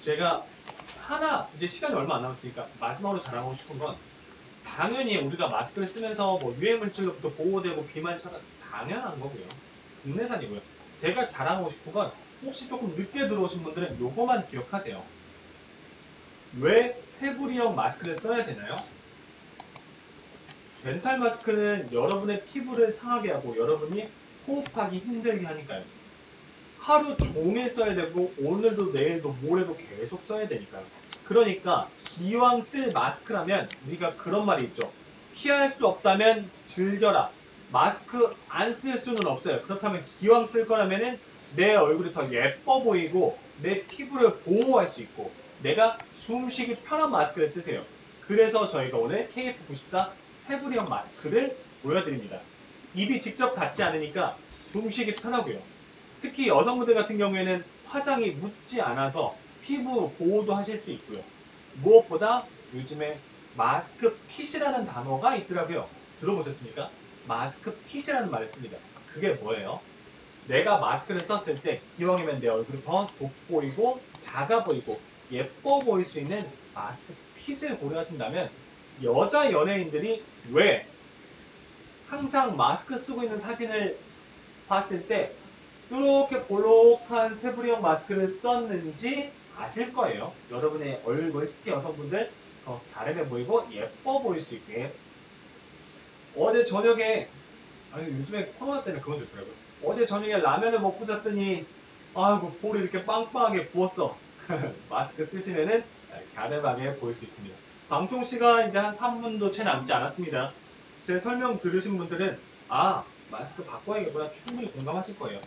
제가 하나 이제 시간이 얼마 안 남았으니까 마지막으로 자랑하고 싶은 건 당연히 우리가 마스크를 쓰면서 뭐 유해물질로부터 보호되고 비만 차단 당연한 거고요. 국내산이고요. 제가 자랑하고 싶은 건 혹시 조금 늦게 들어오신 분들은 요거만 기억하세요. 왜 세부리형 마스크를 써야 되나요? 덴탈 마스크는 여러분의 피부를 상하게 하고 여러분이 호흡하기 힘들게 하니까요. 하루 종일 써야 되고 오늘도 내일도 모레도 계속 써야 되니까요. 그러니까 기왕 쓸 마스크라면 우리가 그런 말이 있죠. 피할 수 없다면 즐겨라. 마스크 안 쓸 수는 없어요. 그렇다면 기왕 쓸 거라면은 내 얼굴이 더 예뻐 보이고 내 피부를 보호할 수 있고 내가 숨쉬기 편한 마스크를 쓰세요. 그래서 저희가 오늘 KF94 세부리형 마스크를 보여드립니다. 입이 직접 닿지 않으니까 숨쉬기 편하고요. 특히 여성분들 같은 경우에는 화장이 묻지 않아서 피부 보호도 하실 수 있고요. 무엇보다 요즘에 마스크 핏이라는 단어가 있더라고요. 들어보셨습니까? 마스크 핏이라는 말을 씁니다. 그게 뭐예요? 내가 마스크를 썼을 때 기왕이면 내 얼굴이 더 돋보이고 작아 보이고 예뻐 보일 수 있는 마스크 핏을 고려하신다면 여자 연예인들이 왜 항상 마스크 쓰고 있는 사진을 봤을 때 이렇게 볼록한 세부리형 마스크를 썼는지 아실 거예요. 여러분의 얼굴, 특히 여성분들 더 갸름해 보이고 예뻐 보일 수 있게. 어제 저녁에, 아니 요즘에 코로나 때문에 그건 좋더라고요. 어제 저녁에 라면을 먹고 잤더니 아이고 볼이 이렇게 빵빵하게 부었어. 마스크 쓰시면은 갸름하게 보일 수 있습니다. 방송 시간 이제 한 3분도 채 남지 않았습니다. 제 설명 들으신 분들은 마스크 바꿔야겠구나 충분히 공감하실 거예요.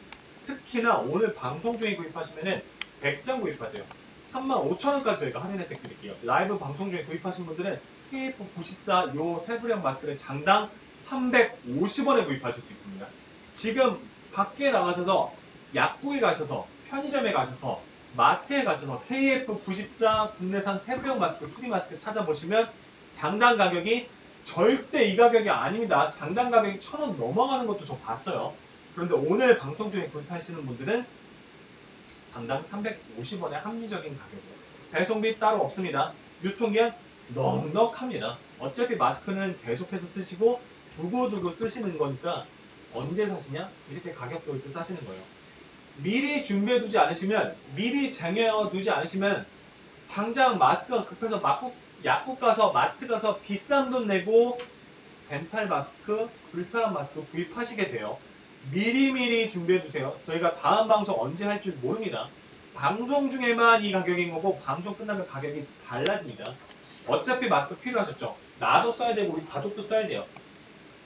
특히나 오늘 방송 중에 구입하시면은 100장 구입하세요. 35,000원까지 저희가 할인 혜택 드릴게요. 라이브 방송 중에 구입하신 분들은 KF94 요 세부령 마스크를 장당 350원에 구입하실 수 있습니다. 지금 밖에 나가셔서 약국에 가셔서 편의점에 가셔서 마트에 가셔서 KF94 국내산 세부형 마스크, 2D 마스크 찾아보시면 장당 가격이 절대 이 가격이 아닙니다. 장당 가격이 1,000원 넘어가는 것도 저 봤어요. 그런데 오늘 방송 중에 구입하시는 분들은 장당 350원의 합리적인 가격으로 배송비 따로 없습니다. 유통기한 넉넉합니다. 어차피 마스크는 계속해서 쓰시고 두고두고 쓰시는 거니까 언제 사시냐? 이렇게 가격 좋을 때 사시는 거예요. 미리 준비해두지 않으시면, 미리 쟁여두지 않으시면 당장 마스크가 급해서 약국 가서 마트 가서 비싼 돈 내고 덴탈 마스크, 불편한 마스크 구입하시게 돼요. 미리미리 준비해두세요. 저희가 다음 방송 언제 할 줄 모릅니다. 방송 중에만 이 가격인 거고 방송 끝나면 가격이 달라집니다. 어차피 마스크 필요하셨죠? 나도 써야 되고 우리 가족도 써야 돼요.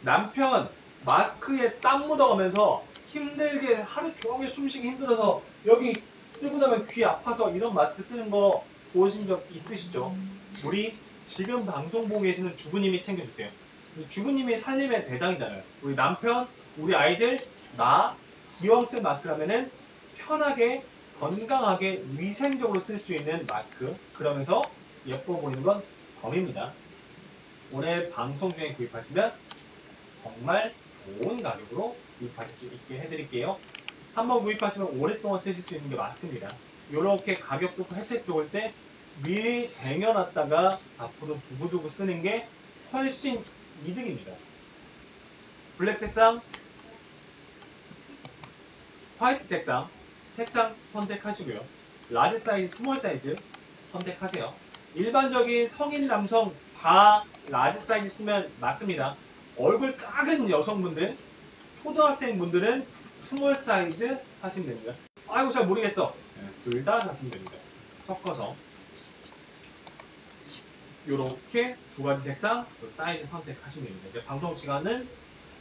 남편 마스크에 땀 묻어가면서 힘들게 하루 종일 숨쉬기 힘들어서 여기 쓰고 나면 귀 아파서 이런 마스크 쓰는 거 보신 적 있으시죠? 우리 지금 방송 보고 계시는 주부님이 챙겨주세요. 주부님이 살림의 대장이잖아요. 우리 남편, 우리 아이들, 나 기왕 쓸 마스크라면은 편하게 건강하게 위생적으로 쓸 수 있는 마스크, 그러면서 예뻐 보이는 건 덤입니다. 오늘 방송 중에 구입하시면 정말 좋은 가격으로 구입하실 수 있게 해드릴게요. 한번 구입하시면 오랫동안 쓰실 수 있는 게 마스크입니다. 이렇게 가격 좋고 혜택 좋을 때 미리 쟁여놨다가 앞으로 두고두고 쓰는 게 훨씬 이득입니다. 블랙 색상, 화이트 색상 선택하시고요. 라지 사이즈, 스몰 사이즈 선택하세요. 일반적인 성인 남성 다 라지 사이즈 쓰면 맞습니다. 얼굴 작은 여성분들, 초등학생분들은 스몰 사이즈 사시면 됩니다. 아이고 잘 모르겠어. 둘 다 사시면 됩니다. 섞어서 이렇게 두 가지 색상, 사이즈 선택하시면 됩니다. 이제 방송 시간은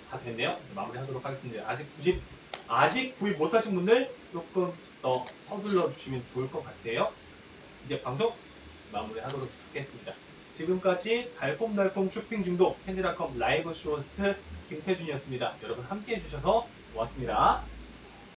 다 됐네요. 마무리하도록 하겠습니다. 아직 구입 못하신 분들 조금 더 서둘러 주시면 좋을 것 같아요. 이제 방송 마무리하도록 하겠습니다. 지금까지 달콤달콤 쇼핑 중독 캔디닷컴 라이브 쇼호스트 김태준이었습니다. 여러분 함께 해주셔서 고맙습니다.